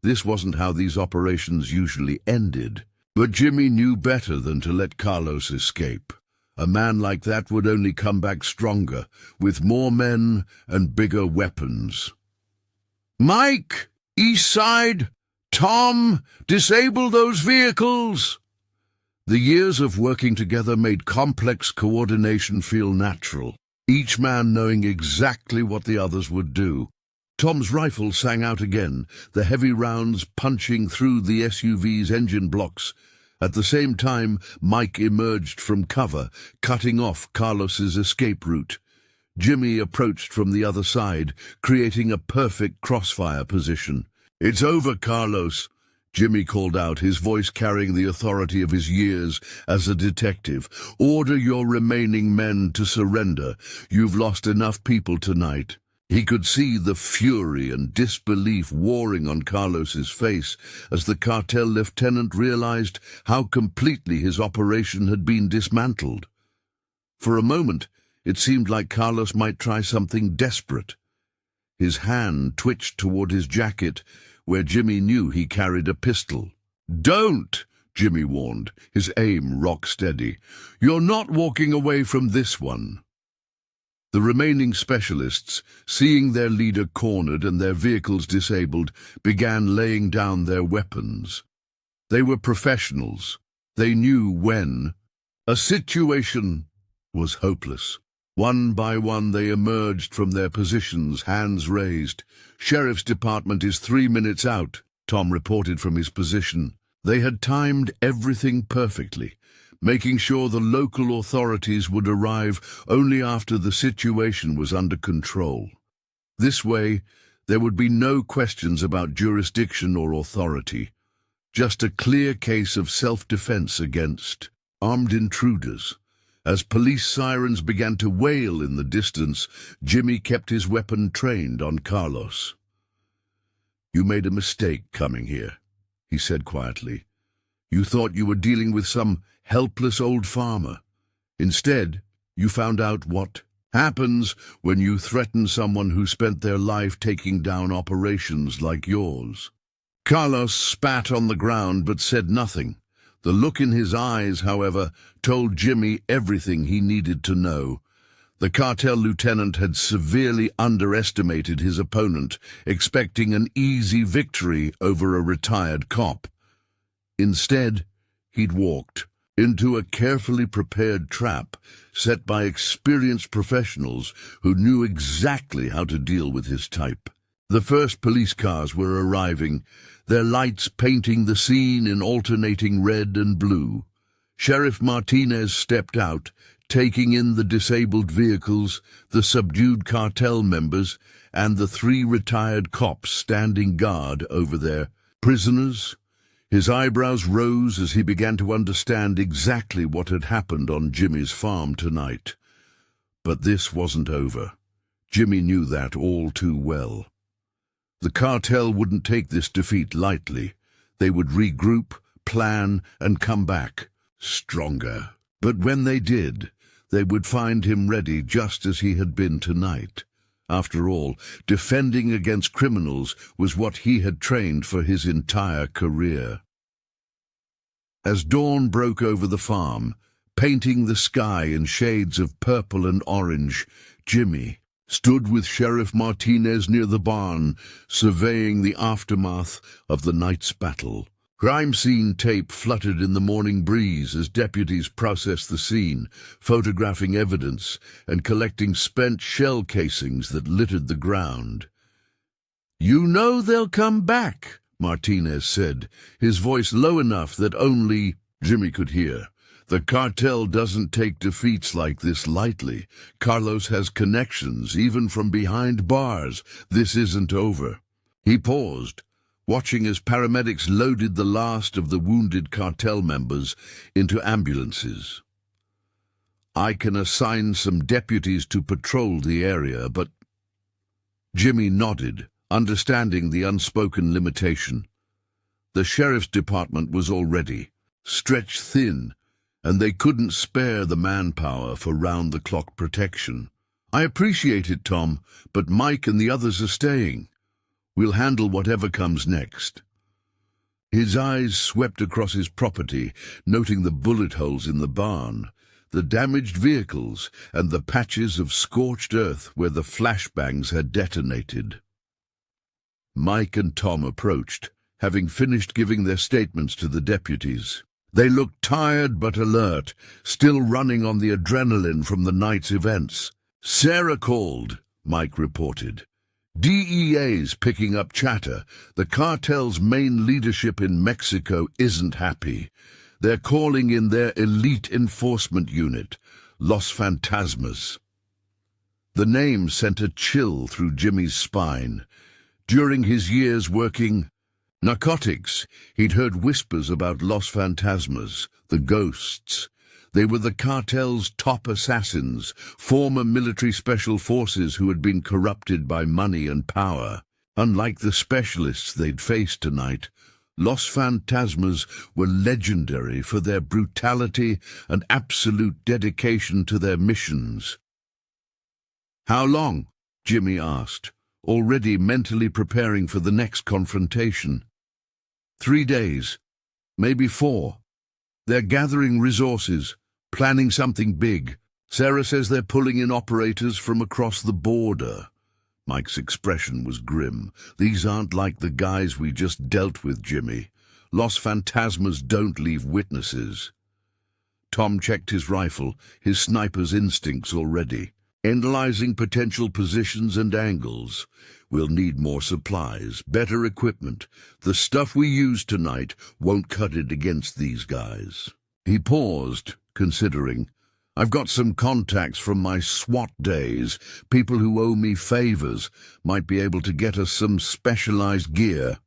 This wasn't how these operations usually ended. But Jimmy knew better than to let Carlos escape. A man like that would only come back stronger, with more men and bigger weapons. "Mike! East side! Tom! Disable those vehicles!" The years of working together made complex coordination feel natural, each man knowing exactly what the others would do. Tom's rifle sang out again, the heavy rounds punching through the SUV's engine blocks. At the same time, Mike emerged from cover, cutting off Carlos's escape route. Jimmy approached from the other side, creating a perfect crossfire position. "It's over, Carlos," Jimmy called out, his voice carrying the authority of his years as a detective. "Order your remaining men to surrender. You've lost enough people tonight." He could see the fury and disbelief warring on Carlos's face as the cartel lieutenant realized how completely his operation had been dismantled. For a moment, it seemed like Carlos might try something desperate. His hand twitched toward his jacket, where Jimmy knew he carried a pistol. "Don't!" Jimmy warned, his aim rock-steady. "You're not walking away from this one." The remaining specialists, seeing their leader cornered and their vehicles disabled, began laying down their weapons. They were professionals. They knew when. A situation was hopeless. One by one they emerged from their positions, hands raised. "Sheriff's Department is 3 minutes out," Tom reported from his position. They had timed everything perfectly, making sure the local authorities would arrive only after the situation was under control. This way, there would be no questions about jurisdiction or authority, just a clear case of self-defense against armed intruders. As police sirens began to wail in the distance, Jimmy kept his weapon trained on Carlos. "You made a mistake coming here," he said quietly. "You thought you were dealing with some helpless old farmer. Instead, you found out what happens when you threaten someone who spent their life taking down operations like yours." Carlos spat on the ground but said nothing. The look in his eyes, however, told Jimmy everything he needed to know. The cartel lieutenant had severely underestimated his opponent, expecting an easy victory over a retired cop. Instead, he'd walked into a carefully prepared trap set by experienced professionals who knew exactly how to deal with his type. The first police cars were arriving, their lights painting the scene in alternating red and blue. Sheriff Martinez stepped out, taking in the disabled vehicles, the subdued cartel members, and the 3 retired cops standing guard over their prisoners. His eyebrows rose as he began to understand exactly what had happened on Jimmy's farm tonight. But this wasn't over. Jimmy knew that all too well. The cartel wouldn't take this defeat lightly. They would regroup, plan, and come back stronger. But when they did, they would find him ready just as he had been tonight. After all, defending against criminals was what he had trained for his entire career. As dawn broke over the farm, painting the sky in shades of purple and orange, Jimmy stood with Sheriff Martinez near the barn, surveying the aftermath of the night's battle. Crime scene tape fluttered in the morning breeze as deputies processed the scene, photographing evidence and collecting spent shell casings that littered the ground. "You know they'll come back," Martinez said, his voice low enough that only Jimmy could hear. "The cartel doesn't take defeats like this lightly. Carlos has connections, even from behind bars. This isn't over." He paused, watching as paramedics loaded the last of the wounded cartel members into ambulances. "I can assign some deputies to patrol the area, but—" Jimmy nodded, understanding the unspoken limitation. The sheriff's department was already stretched thin, and they couldn't spare the manpower for round-the-clock protection. "I appreciate it, Tom, but Mike and the others are staying. We'll handle whatever comes next." His eyes swept across his property, noting the bullet holes in the barn, the damaged vehicles, and the patches of scorched earth where the flashbangs had detonated. Mike and Tom approached, having finished giving their statements to the deputies. They looked tired but alert, still running on the adrenaline from the night's events. "Sarah called," Mike reported. "DEA's picking up chatter. The cartel's main leadership in Mexico isn't happy. They're calling in their elite enforcement unit, Los Fantasmas." The name sent a chill through Jimmy's spine. During his years working narcotics, he'd heard whispers about Los Fantasmas, the ghosts. They were the cartel's top assassins, former military special forces who had been corrupted by money and power. Unlike the specialists they'd faced tonight, Los Fantasmas were legendary for their brutality and absolute dedication to their missions. "How long?" Jimmy asked, already mentally preparing for the next confrontation. 3 days, maybe 4. They're gathering resources, planning something big. Sarah says they're pulling in operators from across the border." Mike's expression was grim. "These aren't like the guys we just dealt with, Jimmy. Los Fantasmas don't leave witnesses." Tom checked his rifle, his sniper's instincts already, analyzing potential positions and angles. "We'll need more supplies, better equipment. The stuff we used tonight won't cut it against these guys." He paused, considering. "I've got some contacts from my SWAT days. People who owe me favors might be able to get us some specialized gear."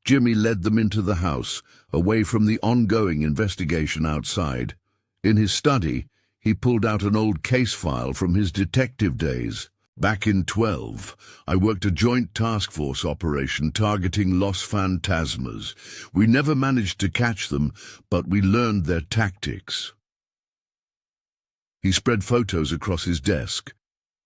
Jimmy led them into the house, away from the ongoing investigation outside. In his study, he pulled out an old case file from his detective days. "Back in 12, I worked a joint task force operation targeting Los Fantasmas. We never managed to catch them, but we learned their tactics." He spread photos across his desk,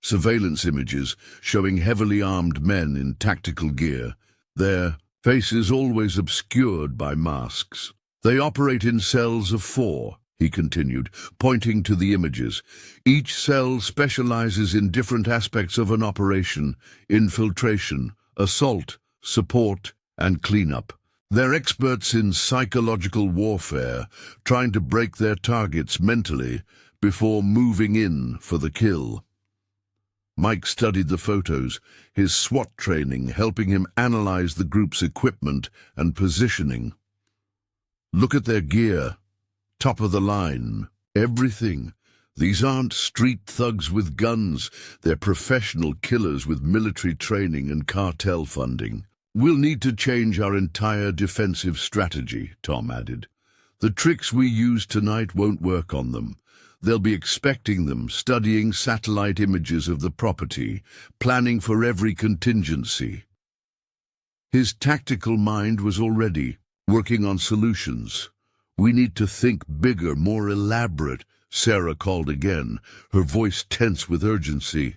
surveillance images showing heavily armed men in tactical gear, their faces always obscured by masks. "They operate in cells of 4, he continued, pointing to the images. "Each cell specializes in different aspects of an operation: infiltration, assault, support, and cleanup. They're experts in psychological warfare, trying to break their targets mentally before moving in for the kill." Mike studied the photos, his SWAT training helping him analyze the group's equipment and positioning. "Look at their gear. Top of the line. Everything. These aren't street thugs with guns. They're professional killers with military training and cartel funding. We'll need to change our entire defensive strategy," Tom added. "The tricks we used tonight won't work on them. They'll be expecting them, studying satellite images of the property, planning for every contingency." His tactical mind was already working on solutions. "We need to think bigger, more elaborate," Sarah called again, her voice tense with urgency.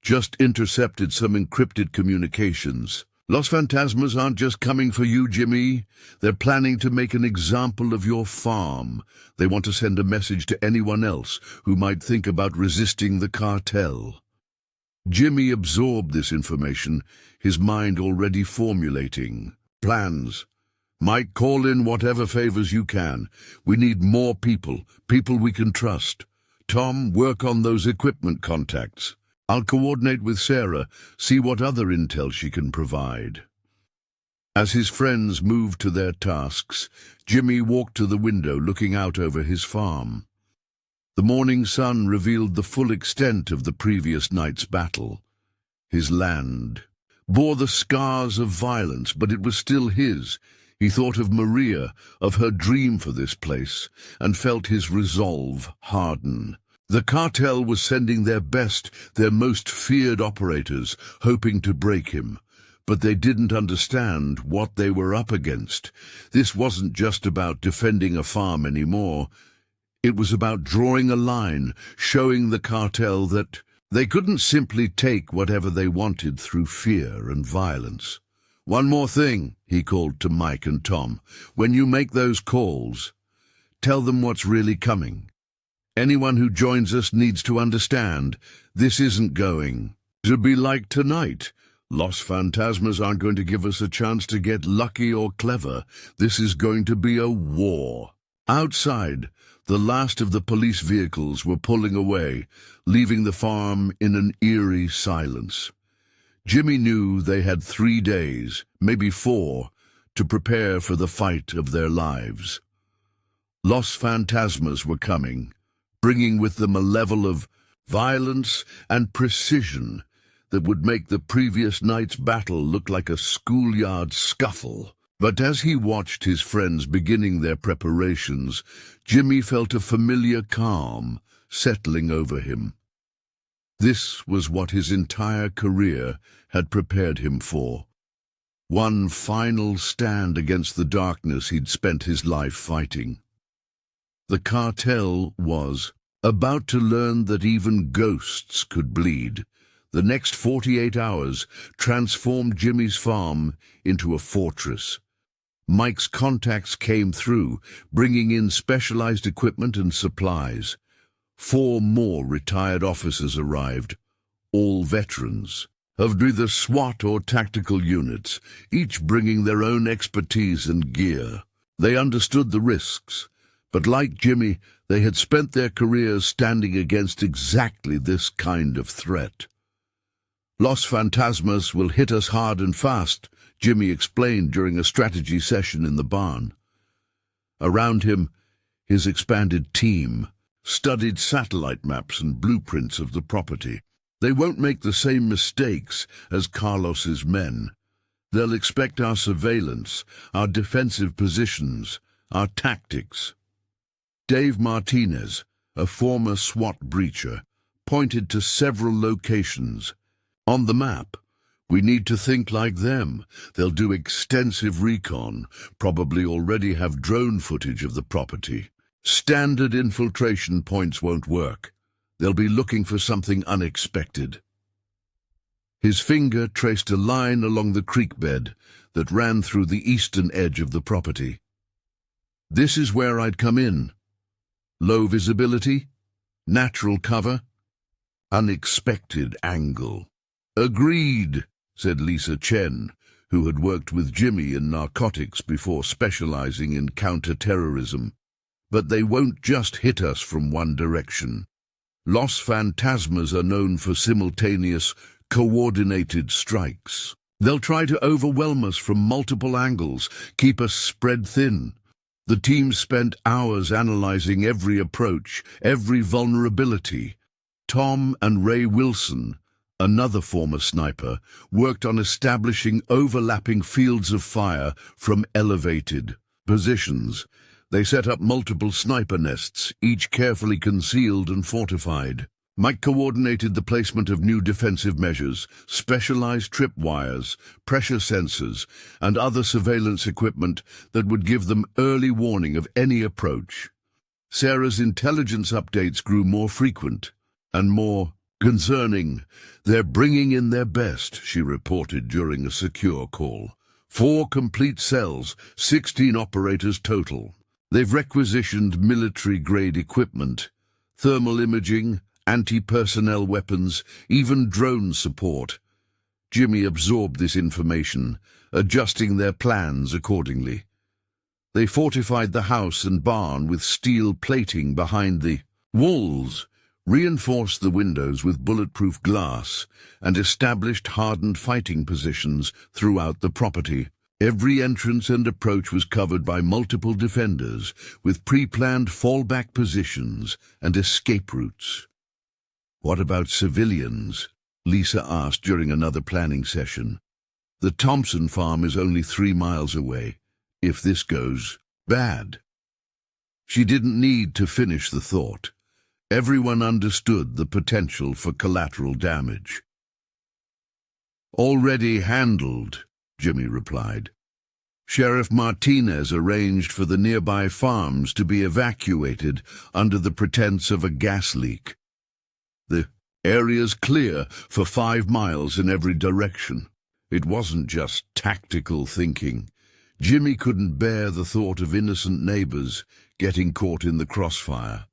"Just intercepted some encrypted communications. Los Fantasmas aren't just coming for you, Jimmy. They're planning to make an example of your farm. They want to send a message to anyone else who might think about resisting the cartel." Jimmy absorbed this information, his mind already formulating plans. "Mike, call in whatever favors you can. We need more people we can trust. Tom, work on those equipment contacts. I'll coordinate with Sarah, see what other intel she can provide." As his friends moved to their tasks, Jimmy walked to the window looking out over his farm. The morning sun revealed the full extent of the previous night's battle. His land bore the scars of violence, but it was still his. He thought of Maria, of her dream for this place, and felt his resolve harden. The cartel was sending their best, their most feared operators, hoping to break him. But they didn't understand what they were up against. This wasn't just about defending a farm anymore. It was about drawing a line, showing the cartel that they couldn't simply take whatever they wanted through fear and violence. "One more thing," he called to Mike and Tom. "When you make those calls, tell them what's really coming. Anyone who joins us needs to understand this isn't going to be like tonight. Los Fantasmas aren't going to give us a chance to get lucky or clever. This is going to be a war." Outside, the last of the police vehicles were pulling away, leaving the farm in an eerie silence. Jimmy knew they had 3 days, maybe 4, to prepare for the fight of their lives. Los Fantasmas were coming, bringing with them a level of violence and precision that would make the previous night's battle look like a schoolyard scuffle. But as he watched his friends beginning their preparations, Jimmy felt a familiar calm settling over him. This was what his entire career had prepared him for. One final stand against the darkness he'd spent his life fighting. The cartel was about to learn that even ghosts could bleed. The next 48 hours transformed Jimmy's farm into a fortress. Mike's contacts came through, bringing in specialized equipment and supplies. 4 more retired officers arrived, all veterans, of either SWAT or tactical units, each bringing their own expertise and gear. They understood the risks, but like Jimmy, they had spent their careers standing against exactly this kind of threat. "Los Fantasmas will hit us hard and fast," Jimmy explained during a strategy session in the barn. Around him, his expanded team studied satellite maps and blueprints of the property. "They won't make the same mistakes as Carlos's men. They'll expect our surveillance, our defensive positions, our tactics." Dave Martinez, a former SWAT breacher, pointed to several locations. "On the map, we need to think like them. They'll do extensive recon, probably already have drone footage of the property. Standard infiltration points won't work. They'll be looking for something unexpected." His finger traced a line along the creek bed that ran through the eastern edge of the property. "This is where I'd come in. Low visibility, natural cover, unexpected angle." "Agreed," said Lisa Chen, who had worked with Jimmy in narcotics before specializing in counter-terrorism. "But they won't just hit us from one direction. Los Fantasmas are known for simultaneous, coordinated strikes. They'll try to overwhelm us from multiple angles, keep us spread thin." The team spent hours analyzing every approach, every vulnerability. Tom and Ray Wilson, another former sniper, worked on establishing overlapping fields of fire from elevated positions. They set up multiple sniper nests, each carefully concealed and fortified. Mike coordinated the placement of new defensive measures, specialized tripwires, pressure sensors, and other surveillance equipment that would give them early warning of any approach. Sarah's intelligence updates grew more frequent and more concerning. "They're bringing in their best," she reported during a secure call. 4 complete cells, 16 operators total. They've requisitioned military-grade equipment, thermal imaging, anti-personnel weapons, even drone support. Jimmy absorbed this information, adjusting their plans accordingly. They fortified the house and barn with steel plating behind the walls, reinforced the windows with bulletproof glass, and established hardened fighting positions throughout the property. Every entrance and approach was covered by multiple defenders, with pre-planned fallback positions and escape routes. "What about civilians?" Lisa asked during another planning session. "The Thompson farm is only 3 miles away. If this goes bad." She didn't need to finish the thought. Everyone understood the potential for collateral damage. "Already handled," Jimmy replied. "Sheriff Martinez arranged for the nearby farms to be evacuated under the pretense of a gas leak. The area's clear for 5 miles in every direction." It wasn't just tactical thinking. Jimmy couldn't bear the thought of innocent neighbors getting caught in the crossfire.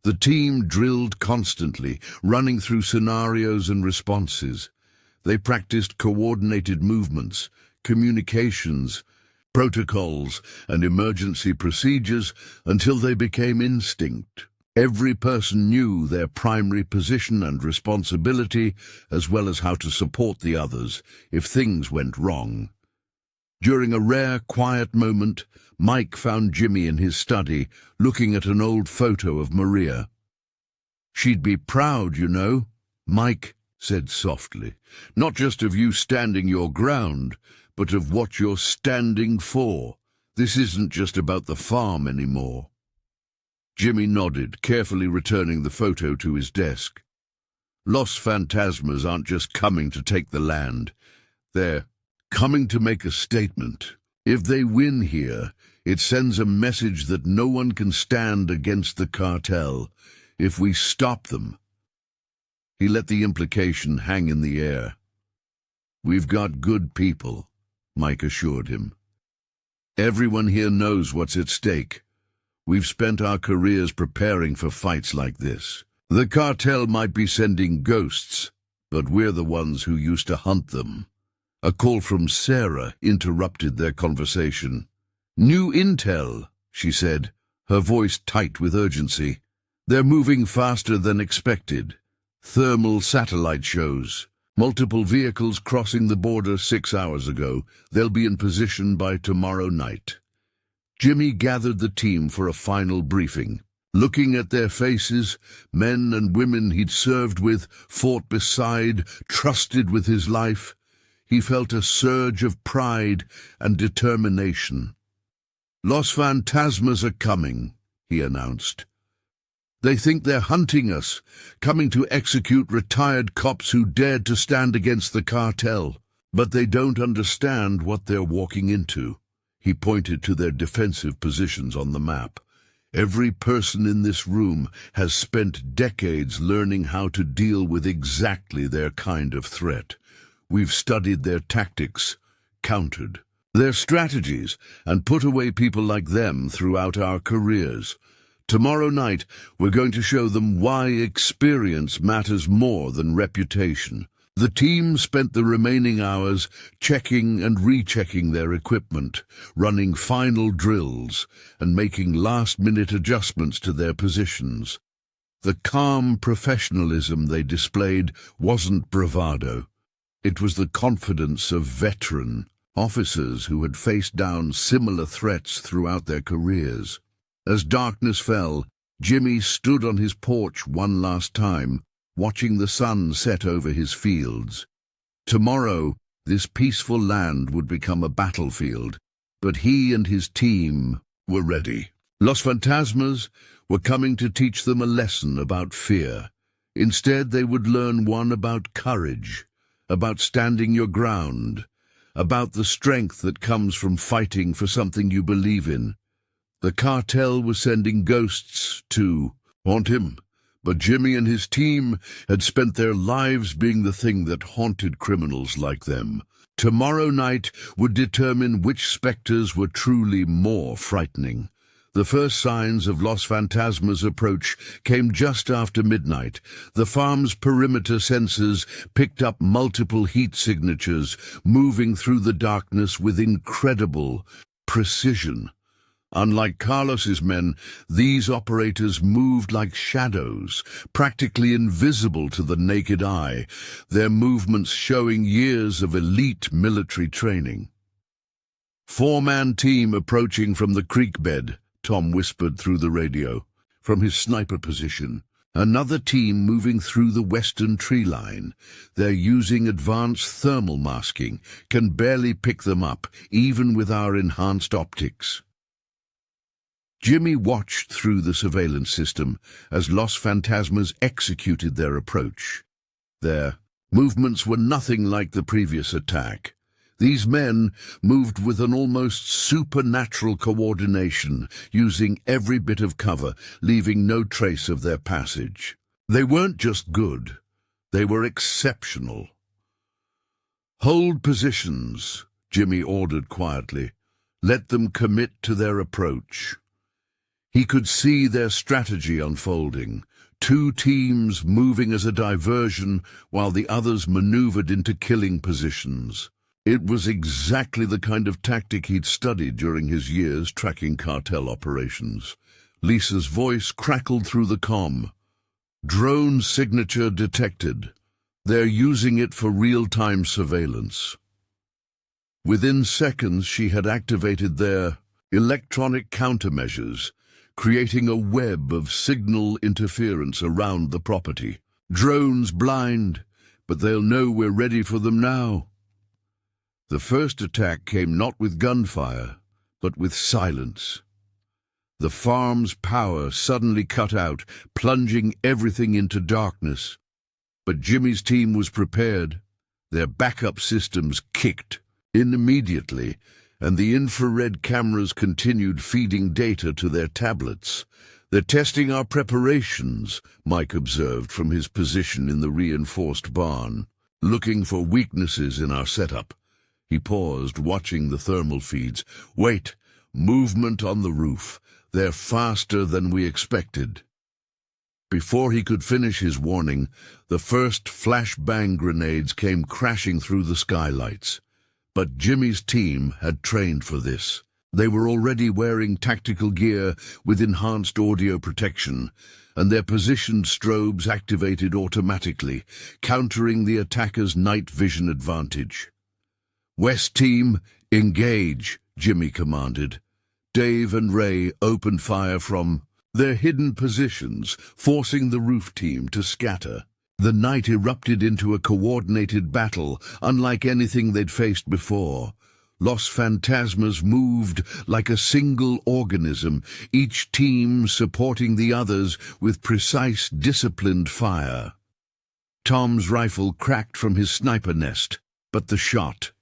The team drilled constantly, running through scenarios and responses. They practiced coordinated movements, communications, protocols, and emergency procedures until they became instinct. Every person knew their primary position and responsibility, as well as how to support the others if things went wrong. During a rare, quiet moment, Mike found Jimmy in his study, looking at an old photo of Maria. "She'd be proud, you know," Mike said softly. "Not just of you standing your ground, but of what you're standing for. This isn't just about the farm anymore." Jimmy nodded, carefully returning the photo to his desk. "Los Fantasmas aren't just coming to take the land. They're coming to make a statement. If they win here, it sends a message that no one can stand against the cartel if we stop them." He let the implication hang in the air. "We've got good people," Mike assured him. "Everyone here knows what's at stake. We've spent our careers preparing for fights like this. The cartel might be sending ghosts, but we're the ones who used to hunt them." A call from Sarah interrupted their conversation. "New intel," she said, her voice tight with urgency. "They're moving faster than expected. Thermal satellite shows. Multiple vehicles crossing the border 6 hours ago. They'll be in position by tomorrow night." Jimmy gathered the team for a final briefing. Looking at their faces, men and women he'd served with, fought beside, trusted with his life, he felt a surge of pride and determination. "Los Fantasmas are coming," he announced. "They think they're hunting us, coming to execute retired cops who dared to stand against the cartel. But they don't understand what they're walking into." He pointed to their defensive positions on the map. "Every person in this room has spent decades learning how to deal with exactly their kind of threat. We've studied their tactics, countered their strategies, and put away people like them throughout our careers. Tomorrow night, we're going to show them why experience matters more than reputation." The team spent the remaining hours checking and rechecking their equipment, running final drills, and making last-minute adjustments to their positions. The calm professionalism they displayed wasn't bravado. It was the confidence of veteran officers who had faced down similar threats throughout their careers. As darkness fell, Jimmy stood on his porch one last time, watching the sun set over his fields. Tomorrow, this peaceful land would become a battlefield, but he and his team were ready. Los Fantasmas were coming to teach them a lesson about fear. Instead, they would learn one about courage, about standing your ground, about the strength that comes from fighting for something you believe in. The cartel was sending ghosts to haunt him, but Jimmy and his team had spent their lives being the thing that haunted criminals like them. Tomorrow night would determine which specters were truly more frightening. The first signs of Los Fantasma's approach came just after midnight. The farm's perimeter sensors picked up multiple heat signatures, moving through the darkness with incredible precision. Unlike Carlos's men, these operators moved like shadows, practically invisible to the naked eye, their movements showing years of elite military training. Four-man team approaching from the creek bed, Tom whispered through the radio, from his sniper position. Another team moving through the western tree line. They're using advanced thermal masking, can barely pick them up, even with our enhanced optics. Jimmy watched through the surveillance system as Los Fantasmas executed their approach. Their movements were nothing like the previous attack. These men moved with an almost supernatural coordination, using every bit of cover, leaving no trace of their passage. They weren't just good, they were exceptional. "Hold positions," Jimmy ordered quietly. "Let them commit to their approach." He could see their strategy unfolding. Two teams moving as a diversion while the others maneuvered into killing positions. It was exactly the kind of tactic he'd studied during his years tracking cartel operations. Lisa's voice crackled through the comm. "Drone signature detected. They're using it for real-time surveillance." Within seconds, she had activated their electronic countermeasures, creating a web of signal interference around the property. "Drones blind, but they'll know we're ready for them now." The first attack came not with gunfire, but with silence. The farm's power suddenly cut out, plunging everything into darkness. But Jimmy's team was prepared. Their backup systems kicked in immediately, and the infrared cameras continued feeding data to their tablets. "They're testing our preparations," Mike observed from his position in the reinforced barn, "looking for weaknesses in our setup." He paused, watching the thermal feeds. "Wait, movement on the roof. They're faster than we expected." Before he could finish his warning, the first flashbang grenades came crashing through the skylights. But Jimmy's team had trained for this. They were already wearing tactical gear with enhanced audio protection, and their positioned strobes activated automatically, countering the attacker's night vision advantage. "West team, engage," Jimmy commanded. Dave and Ray opened fire from their hidden positions, forcing the roof team to scatter. The night erupted into a coordinated battle, unlike anything they'd faced before. Los Fantasmas moved like a single organism, each team supporting the others with precise, disciplined fire. Tom's rifle cracked from his sniper nest, but the shot,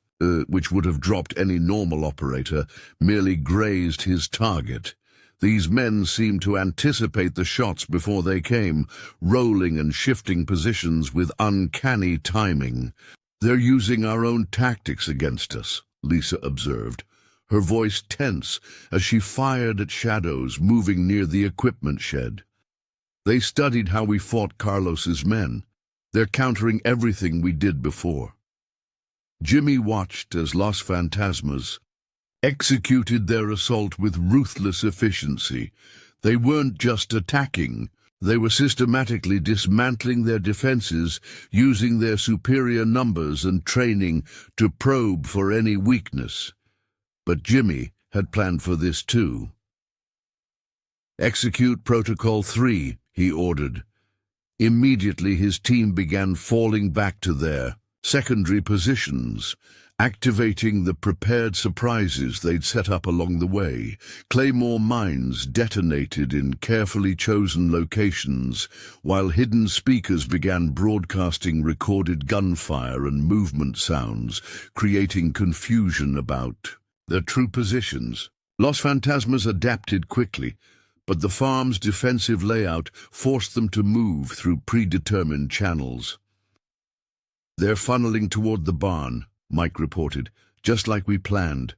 which would have dropped any normal operator, merely grazed his target. These men seemed to anticipate the shots before they came, rolling and shifting positions with uncanny timing. "They're using our own tactics against us," Lisa observed, her voice tense as she fired at shadows moving near the equipment shed. "They studied how we fought Carlos's men. They're countering everything we did before." Jimmy watched as Los Fantasmas executed their assault with ruthless efficiency. They weren't just attacking, they were systematically dismantling their defenses, using their superior numbers and training to probe for any weakness. But Jimmy had planned for this too. "Execute Protocol 3, he ordered. Immediately his team began falling back to their secondary positions. activating the prepared surprises they'd set up along the way. Claymore mines detonated in carefully chosen locations, while hidden speakers began broadcasting recorded gunfire and movement sounds, creating confusion about their true positions. Los Fantasmas adapted quickly, but the farm's defensive layout forced them to move through predetermined channels. "They're funneling toward the barn," Mike reported, "just like we planned."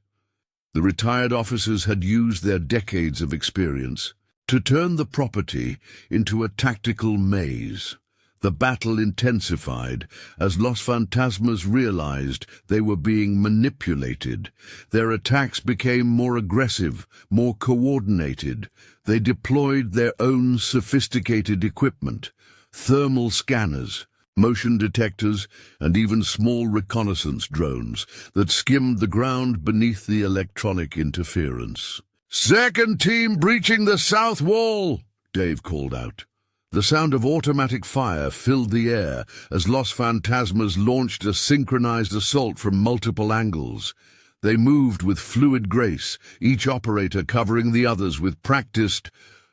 The retired officers had used their decades of experience to turn the property into a tactical maze. The battle intensified as Los Fantasmas realized they were being manipulated. Their attacks became more aggressive, more coordinated. They deployed their own sophisticated equipment, thermal scanners, motion detectors, and even small reconnaissance drones that skimmed the ground beneath the electronic interference. "Second team breaching the south wall!" Dave called out. The sound of automatic fire filled the air as Los Fantasmas launched a synchronized assault from multiple angles. They moved with fluid grace, each operator covering the others with practiced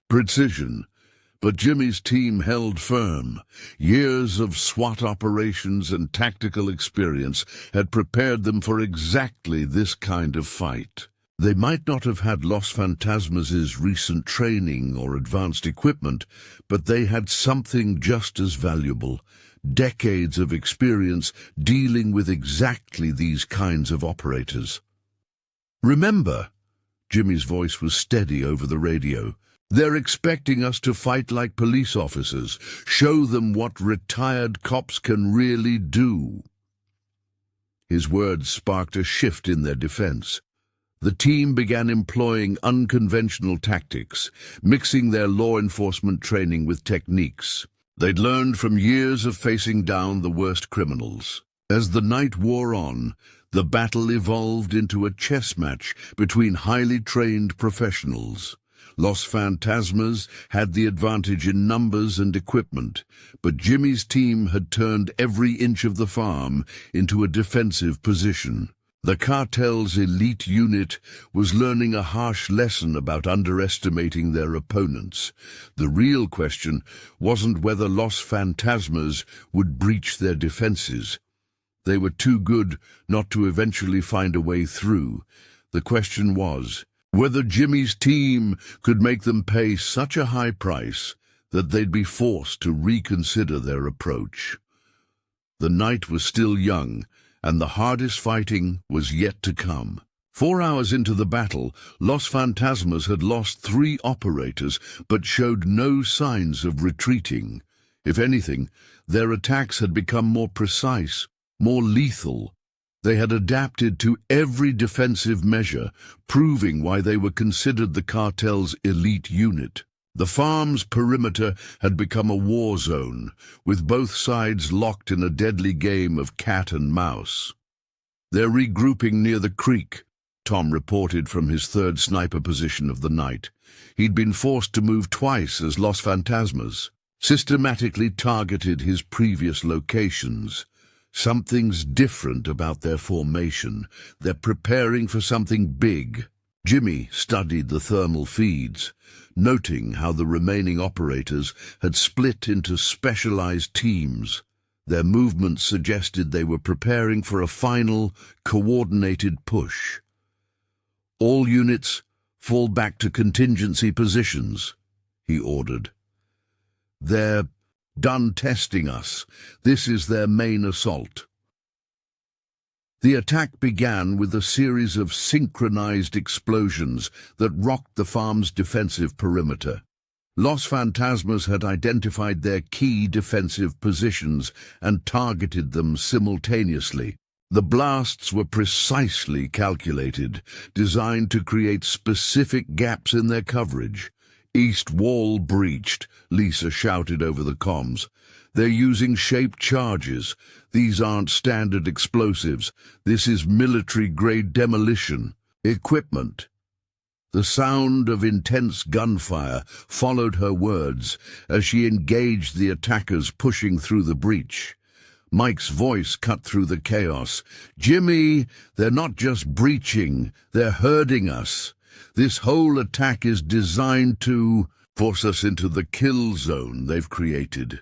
precision. But Jimmy's team held firm. Years of SWAT operations and tactical experience had prepared them for exactly this kind of fight. They might not have had Los Fantasmas' recent training or advanced equipment, but they had something just as valuable: decades of experience dealing with exactly these kinds of operators. "Remember," Jimmy's voice was steady over the radio, "they're expecting us to fight like police officers, show them what retired cops can really do." His words sparked a shift in their defense. The team began employing unconventional tactics, mixing their law enforcement training with techniques they'd learned from years of facing down the worst criminals. As the night wore on, the battle evolved into a chess match between highly trained professionals. Los Fantasmas had the advantage in numbers and equipment, but Jimmy's team had turned every inch of the farm into a defensive position. The Cartel's elite unit was learning a harsh lesson about underestimating their opponents. The real question wasn't whether Los Fantasmas would breach their defenses. They were too good not to eventually find a way through. The question was whether Jimmy's team could make them pay such a high price that they'd be forced to reconsider their approach. The night was still young, and the hardest fighting was yet to come. 4 hours into the battle, Los Fantasmas had lost 3 operators, but showed no signs of retreating. If anything, their attacks had become more precise, more lethal. They had adapted to every defensive measure, proving why they were considered the Cartel's elite unit. The farm's perimeter had become a war zone, with both sides locked in a deadly game of cat and mouse. "They're regrouping near the creek," Tom reported from his third sniper position of the night. He'd been forced to move twice as Los Fantasmas, systematically targeted his previous locations. Something's different about their formation. They're preparing for something big. Jimmy studied the thermal feeds, noting how the remaining operators had split into specialized teams. Their movements suggested they were preparing for a final, coordinated push. "All units, fall back to contingency positions," he ordered. "They're done testing us. This is their main assault." The attack began with a series of synchronized explosions that rocked the farm's defensive perimeter. Los Fantasmas had identified their key defensive positions and targeted them simultaneously. The blasts were precisely calculated, designed to create specific gaps in their coverage. "East wall breached," Lisa shouted over the comms. "They're using shaped charges. These aren't standard explosives. This is military-grade demolition equipment." The sound of intense gunfire followed her words as she engaged the attackers pushing through the breach. Mike's voice cut through the chaos. "Jimmy, they're not just breaching, they're herding us. This whole attack is designed to force us into the kill zone they've created."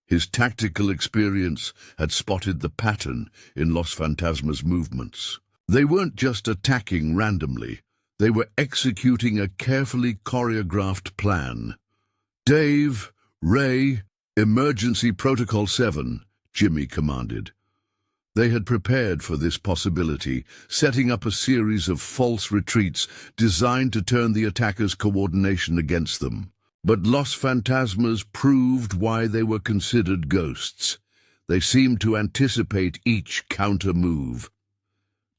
His tactical experience had spotted the pattern in Los Fantasma's movements. They weren't just attacking randomly. They were executing a carefully choreographed plan. "Dave, Ray, Emergency Protocol 7, Jimmy commanded. They had prepared for this possibility, setting up a series of false retreats designed to turn the attackers' coordination against them. But Los Fantasmas proved why they were considered ghosts. They seemed to anticipate each counter-move.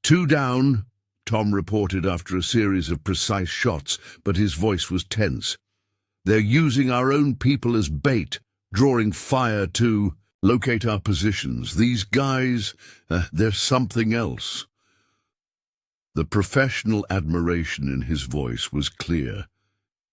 "Two down," Tom reported after a series of precise shots, but his voice was tense. "They're using our own people as bait, drawing fire to locate our positions. These guys, they're something else." The professional admiration in his voice was clear,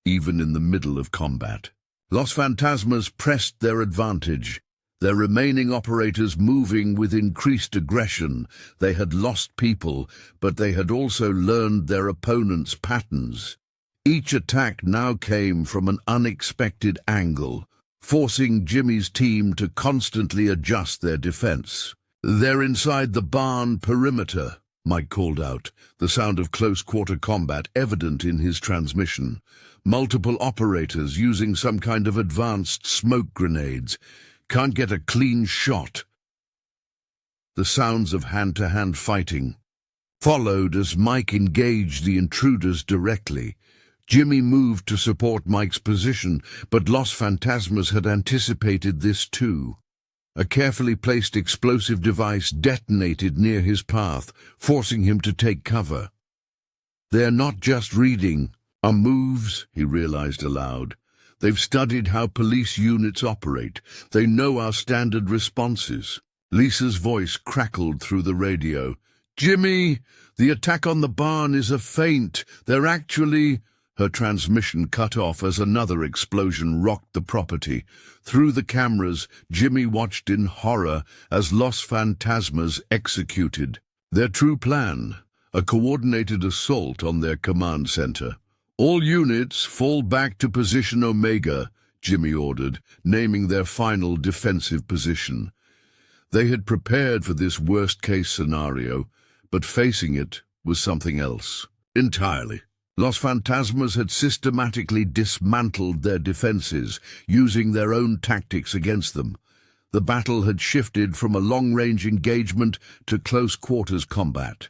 even in the middle of combat. Los Fantasmas pressed their advantage, their remaining operators moving with increased aggression. They had lost people, but they had also learned their opponent's patterns. Each attack now came from an unexpected angle, forcing Jimmy's team to constantly adjust their defense. "They're inside the barn perimeter," Mike called out, the sound of close-quarter combat evident in his transmission. "Multiple operators using some kind of advanced smoke grenades. Can't get a clean shot." The sounds of hand-to-hand fighting followed as Mike engaged the intruders directly. Jimmy moved to support Mike's position, but Los Fantasmas had anticipated this too. A carefully placed explosive device detonated near his path, forcing him to take cover. "They're not just reading our moves," he realized aloud. "They've studied how police units operate. They know our standard responses." Lisa's voice crackled through the radio. "Jimmy, the attack on the barn is a feint. They're actually—" Her transmission cut off as another explosion rocked the property. Through the cameras, Jimmy watched in horror as Los Fantasmas executed their true plan, a coordinated assault on their command center. "All units fall back to position Omega," Jimmy ordered, naming their final defensive position. They had prepared for this worst-case scenario, but facing it was something else entirely. Los Fantasmas had systematically dismantled their defenses, using their own tactics against them. The battle had shifted from a long-range engagement to close-quarters combat.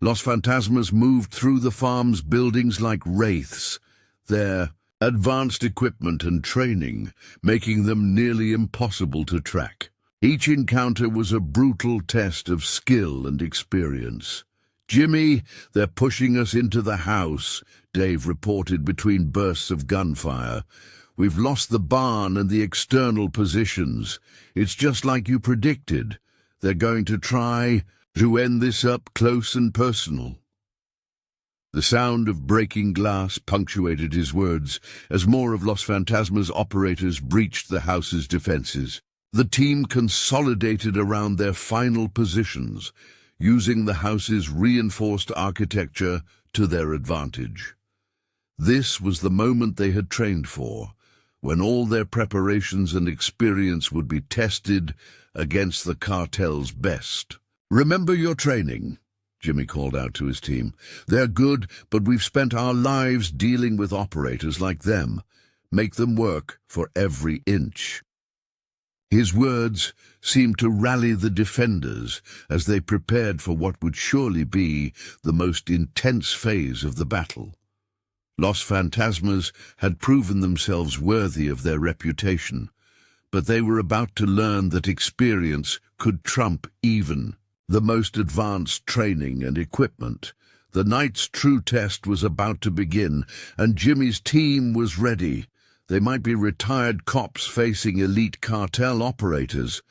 Los Fantasmas moved through the farm's buildings like wraiths, their advanced equipment and training making them nearly impossible to track. Each encounter was a brutal test of skill and experience. "Jimmy, they're pushing us into the house," Dave reported between bursts of gunfire. "We've lost the barn and the external positions. It's just like you predicted. They're going to try to end this up close and personal." The sound of breaking glass punctuated his words as more of Los Fantasmas' operators breached the house's defenses. The team consolidated around their final positions, using the house's reinforced architecture to their advantage. This was the moment they had trained for, when all their preparations and experience would be tested against the cartel's best. "Remember your training," Jimmy called out to his team. "They're good, but we've spent our lives dealing with operators like them. Make them work for every inch." His words seemed to rally the defenders as they prepared for what would surely be the most intense phase of the battle. Los Fantasmas had proven themselves worthy of their reputation, but they were about to learn that experience could trump even the most advanced training and equipment. The night's true test was about to begin, and Jimmy's team was ready. They might be retired cops facing elite cartel operators,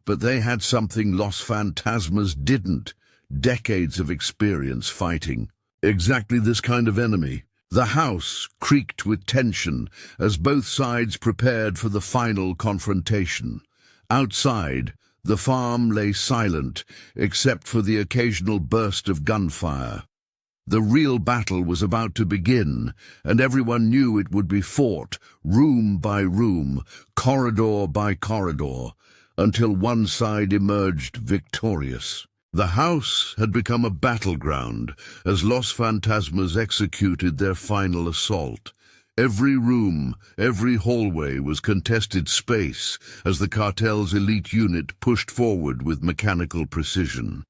but they had something Los Fantasmas didn't: decades of experience fighting exactly this kind of enemy. The house creaked with tension as both sides prepared for the final confrontation. Outside, the farm lay silent, except for the occasional burst of gunfire. The real battle was about to begin, and everyone knew it would be fought, room by room, corridor by corridor, until one side emerged victorious. The house had become a battleground as Los Fantasmas executed their final assault. Every room, every hallway was contested space as the cartel's elite unit pushed forward with mechanical precision.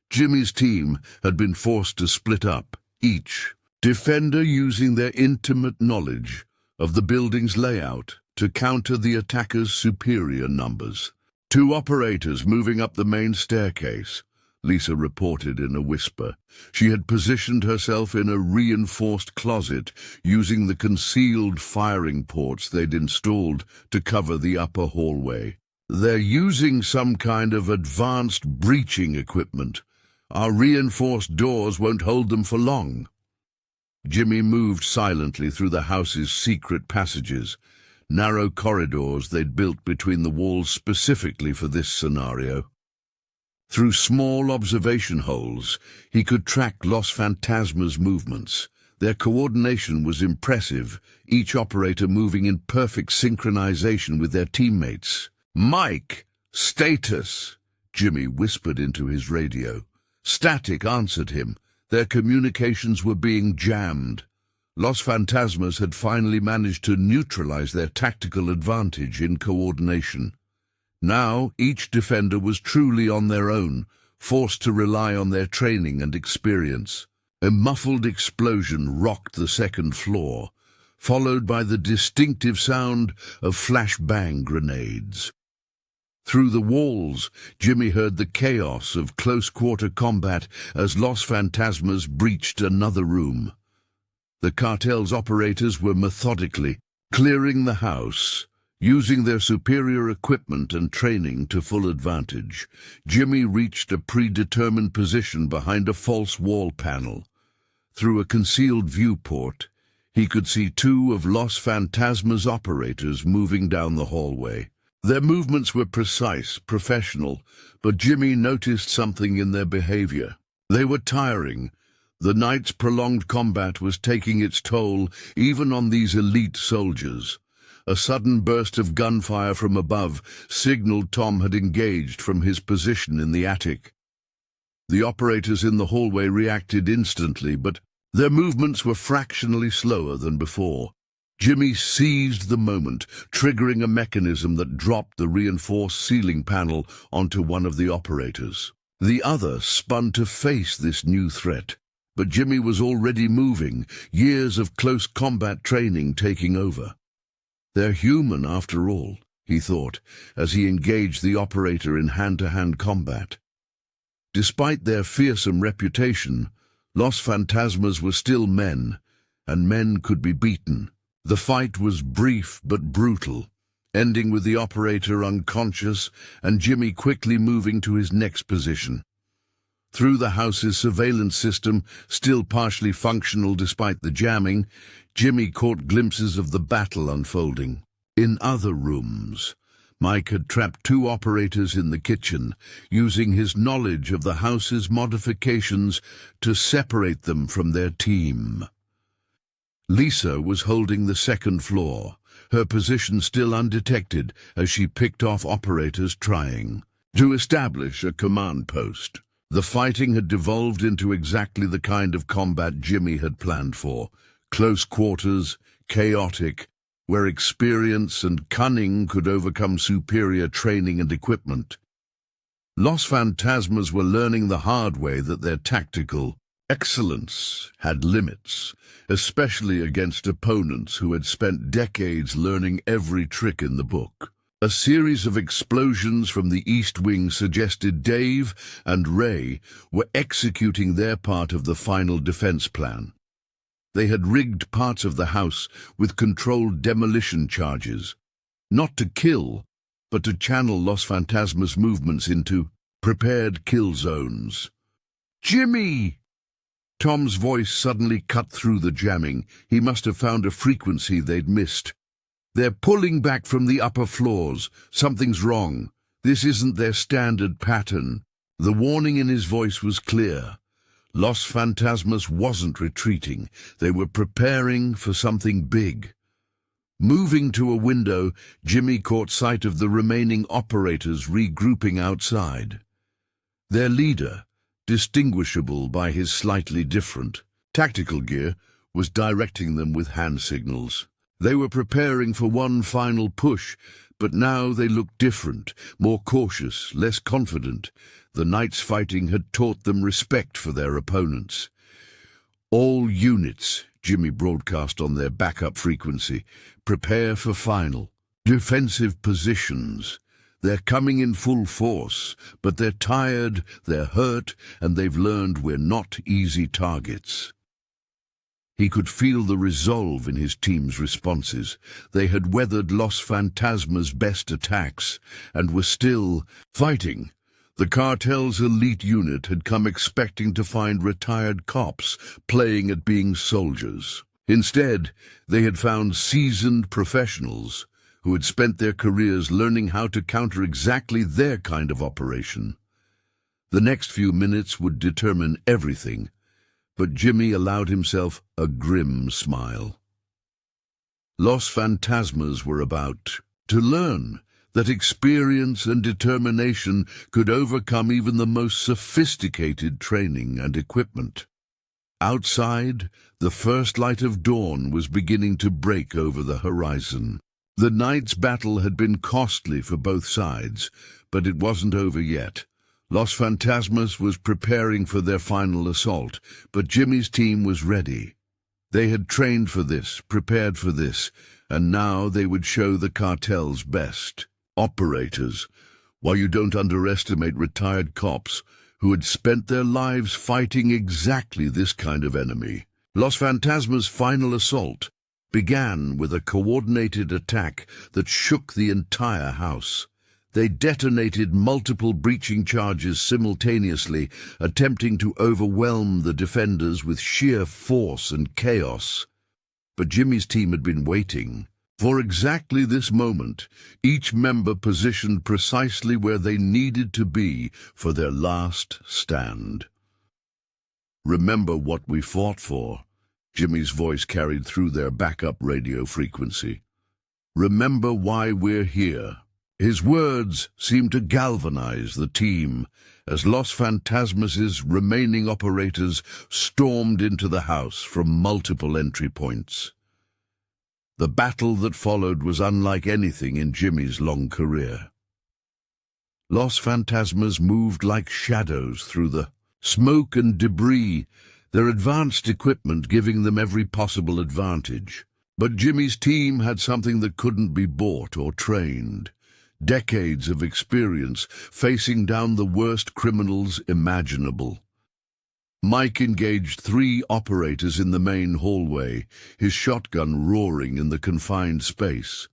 Jimmy's team had been forced to split up, each defender using their intimate knowledge of the building's layout to counter the attackers' superior numbers. 2 operators moving up the main staircase, Lisa reported in a whisper. She had positioned herself in a reinforced closet, using the concealed firing ports they'd installed to cover the upper hallway. "They're using some kind of advanced breaching equipment. Our reinforced doors won't hold them for long." Jimmy moved silently through the house's secret passages, narrow corridors they'd built between the walls specifically for this scenario. Through small observation holes, he could track Los Fantasmas' movements. Their coordination was impressive, each operator moving in perfect synchronization with their teammates. "Mike, status," Jimmy whispered into his radio. Static answered him. Their communications were being jammed. Los Fantasmas had finally managed to neutralize their tactical advantage in coordination. Now each defender was truly on their own, forced to rely on their training and experience. A muffled explosion rocked the second floor, followed by the distinctive sound of flashbang grenades. Through the walls, Jimmy heard the chaos of close-quarter combat as Los Fantasmas breached another room. The cartel's operators were methodically clearing the house, using their superior equipment and training to full advantage. Jimmy reached a predetermined position behind a false wall panel. Through a concealed viewport, he could see 2 of Los Fantasmas' operators moving down the hallway. Their movements were precise, professional, but Jimmy noticed something in their behavior. They were tiring. The night's prolonged combat was taking its toll even on these elite soldiers. A sudden burst of gunfire from above signaled Tom had engaged from his position in the attic. The operators in the hallway reacted instantly, but their movements were fractionally slower than before. Jimmy seized the moment, triggering a mechanism that dropped the reinforced ceiling panel onto one of the operators. The other spun to face this new threat, but Jimmy was already moving, years of close combat training taking over. "They're human, after all," he thought, as he engaged the operator in hand-to-hand combat. Despite their fearsome reputation, Los Fantasmas were still men, and men could be beaten. The fight was brief but brutal, ending with the operator unconscious and Jimmy quickly moving to his next position. Through the house's surveillance system, still partially functional despite the jamming, Jimmy caught glimpses of the battle unfolding. In other rooms, Mike had trapped 2 operators in the kitchen, using his knowledge of the house's modifications to separate them from their team. Lisa was holding the second floor, her position still undetected as she picked off operators trying to establish a command post. The fighting had devolved into exactly the kind of combat Jimmy had planned for. Close quarters, chaotic, where experience and cunning could overcome superior training and equipment. Los Fantasmas were learning the hard way that their tactical excellence had limits, especially against opponents who had spent decades learning every trick in the book. A series of explosions from the East Wing suggested Dave and Ray were executing their part of the final defense plan. They had rigged parts of the house with controlled demolition charges, not to kill, but to channel Los Fantasmas' movements into prepared kill zones. "Jimmy!" Tom's voice suddenly cut through the jamming. He must have found a frequency they'd missed. "They're pulling back from the upper floors. Something's wrong. This isn't their standard pattern." The warning in his voice was clear. Los Fantasmas wasn't retreating. They were preparing for something big. Moving to a window, Jimmy caught sight of the remaining operators regrouping outside. Their leader, distinguishable by his slightly different tactical gear, was directing them with hand signals. They were preparing for one final push, but now they looked different, more cautious, less confident. The night's fighting had taught them respect for their opponents. "All units," Jimmy broadcast on their backup frequency, "prepare for final. Defensive positions. They're coming in full force, but they're tired, they're hurt, and they've learned we're not easy targets." He could feel the resolve in his team's responses. They had weathered Los Fantasmas' best attacks and were still fighting. The cartel's elite unit had come expecting to find retired cops playing at being soldiers. Instead, they had found seasoned professionals who had spent their careers learning how to counter exactly their kind of operation. The next few minutes would determine everything, but Jimmy allowed himself a grim smile. Los Fantasmas were about to learn that experience and determination could overcome even the most sophisticated training and equipment. Outside, the first light of dawn was beginning to break over the horizon. The night's battle had been costly for both sides, but it wasn't over yet. Los Fantasmas was preparing for their final assault, but Jimmy's team was ready. They had trained for this, prepared for this, and now they would show the cartel's best. Operators, while you don't underestimate retired cops who had spent their lives fighting exactly this kind of enemy. Los Fantasmas' final assault began with a coordinated attack that shook the entire house. They detonated multiple breaching charges simultaneously, attempting to overwhelm the defenders with sheer force and chaos. But Jimmy's team had been waiting for exactly this moment, each member positioned precisely where they needed to be for their last stand. "Remember what we fought for," Jimmy's voice carried through their backup radio frequency. "Remember why we're here." His words seemed to galvanize the team as Los Fantasmas' remaining operators stormed into the house from multiple entry points. The battle that followed was unlike anything in Jimmy's long career. Los Fantasmas moved like shadows through the smoke and debris, their advanced equipment giving them every possible advantage. But Jimmy's team had something that couldn't be bought or trained. Decades of experience facing down the worst criminals imaginable. Mike engaged 3 operators in the main hallway, his shotgun roaring in the confined space.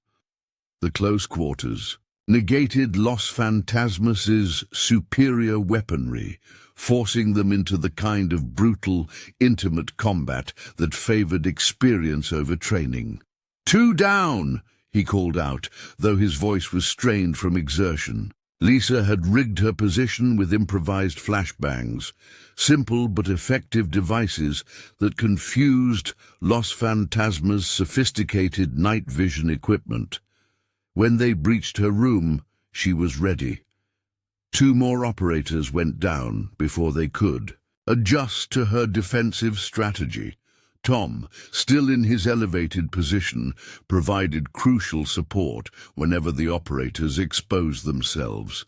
The close quarters negated Los Fantasmas' superior weaponry, forcing them into the kind of brutal, intimate combat that favored experience over training. "2 down!" he called out, though his voice was strained from exertion. Lisa had rigged her position with improvised flashbangs, simple but effective devices that confused Los Fantasmas' sophisticated night vision equipment. When they breached her room, she was ready. 2 more operators went down before they could adjust to her defensive strategy. Tom, still in his elevated position, provided crucial support whenever the operators exposed themselves.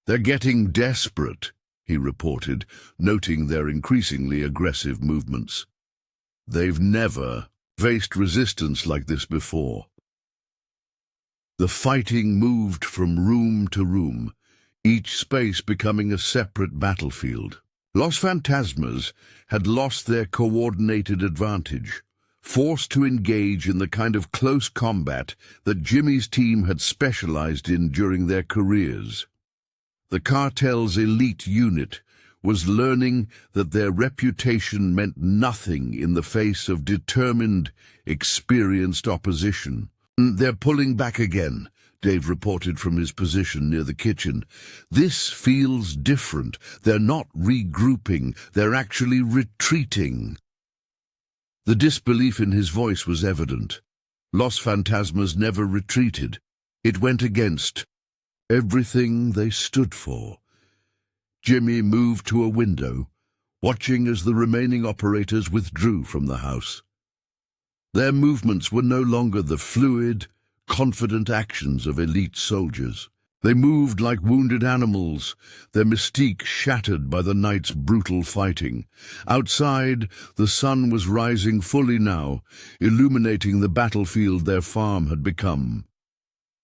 "They're getting desperate," he reported, noting their increasingly aggressive movements. "They've never faced resistance like this before." The fighting moved from room to room, each space becoming a separate battlefield. Los Fantasmas had lost their coordinated advantage, forced to engage in the kind of close combat that Jimmy's team had specialized in during their careers. The cartel's elite unit was learning that their reputation meant nothing in the face of determined, experienced opposition. "They're pulling back again," Dave reported from his position near the kitchen. "This feels different. They're not regrouping, they're actually retreating." The disbelief in his voice was evident. Los Fantasmas never retreated. It went against everything they stood for. Jimmy moved to a window, watching as the remaining operators withdrew from the house. Their movements were no longer the fluid, confident actions of elite soldiers. They moved like wounded animals, their mystique shattered by the night's brutal fighting. Outside, the sun was rising fully now, illuminating the battlefield their farm had become.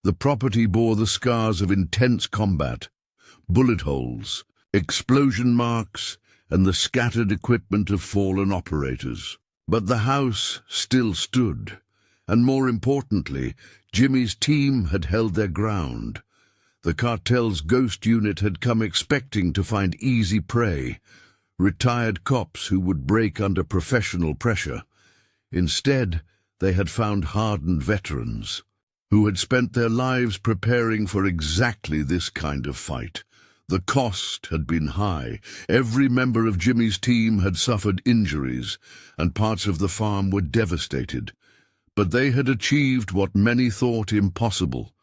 The property bore the scars of intense combat, bullet holes, explosion marks, and the scattered equipment of fallen operators. But the house still stood, and more importantly, Jimmy's team had held their ground. The cartel's ghost unit had come expecting to find easy prey, retired cops who would break under professional pressure. Instead, they had found hardened veterans who had spent their lives preparing for exactly this kind of fight. The cost had been high. Every member of Jimmy's team had suffered injuries, and parts of the farm were devastated. But they had achieved what many thought impossible.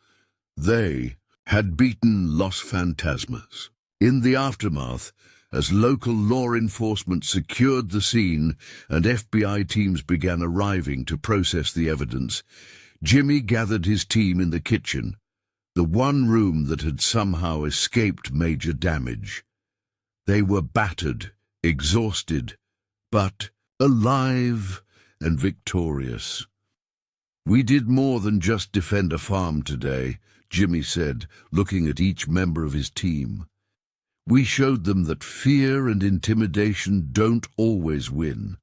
They had beaten Los Fantasmas. In the aftermath, as local law enforcement secured the scene and FBI teams began arriving to process the evidence, Jimmy gathered his team in the kitchen, the one room that had somehow escaped major damage. They were battered, exhausted, but alive and victorious. "We did more than just defend a farm today," Jimmy said, looking at each member of his team. "We showed them that fear and intimidation don't always win.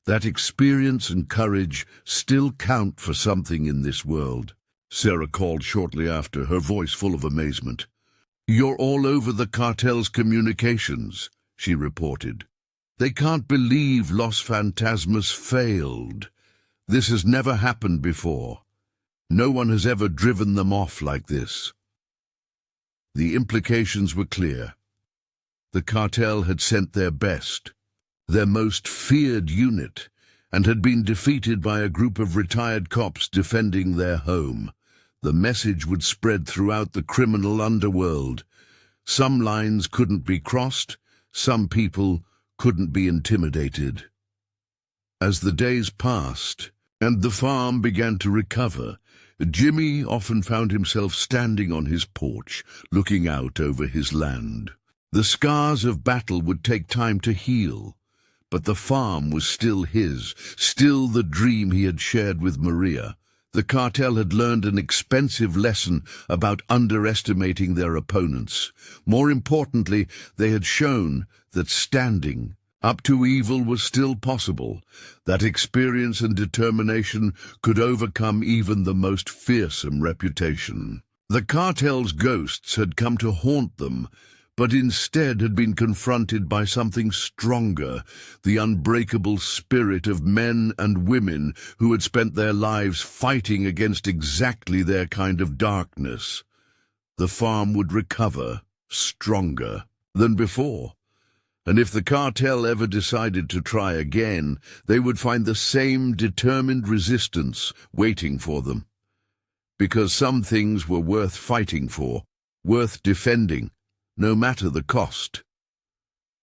That experience and courage still count for something in this world." Sarah called shortly after, her voice full of amazement. "You're all over the cartel's communications," she reported. "They can't believe Los Fantasmas failed. This has never happened before. No one has ever driven them off like this." The implications were clear. The cartel had sent their best, their most feared unit, and had been defeated by a group of retired cops defending their home. The message would spread throughout the criminal underworld. Some lines couldn't be crossed, some people couldn't be intimidated. As the days passed, and the farm began to recover, Jimmy often found himself standing on his porch, looking out over his land. The scars of battle would take time to heal, but the farm was still his, still the dream he had shared with Maria. The cartel had learned an expensive lesson about underestimating their opponents. More importantly, they had shown that standing up to evil was still possible, that experience and determination could overcome even the most fearsome reputation. The cartel's ghosts had come to haunt them, but instead had been confronted by something stronger, the unbreakable spirit of men and women who had spent their lives fighting against exactly their kind of darkness. The farm would recover stronger than before. And if the cartel ever decided to try again, they would find the same determined resistance waiting for them. Because some things were worth fighting for, worth defending, no matter the cost.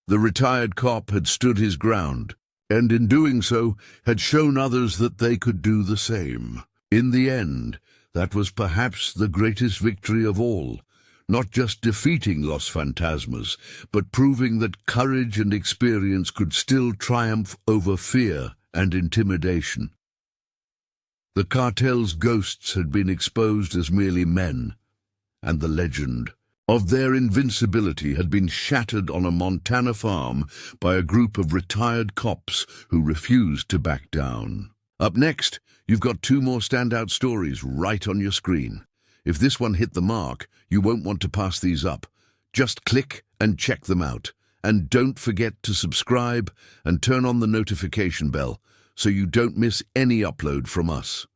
The retired cop had stood his ground, and in doing so had shown others that they could do the same. In the end, that was perhaps the greatest victory of all, not just defeating Los Fantasmas, but proving that courage and experience could still triumph over fear and intimidation. The cartel's ghosts had been exposed as merely men, and the legend of their invincibility had been shattered on a Montana farm by a group of retired cops who refused to back down. Up next, you've got two more standout stories right on your screen. If this one hit the mark, you won't want to pass these up. Just click and check them out. And don't forget to subscribe and turn on the notification bell so you don't miss any upload from us.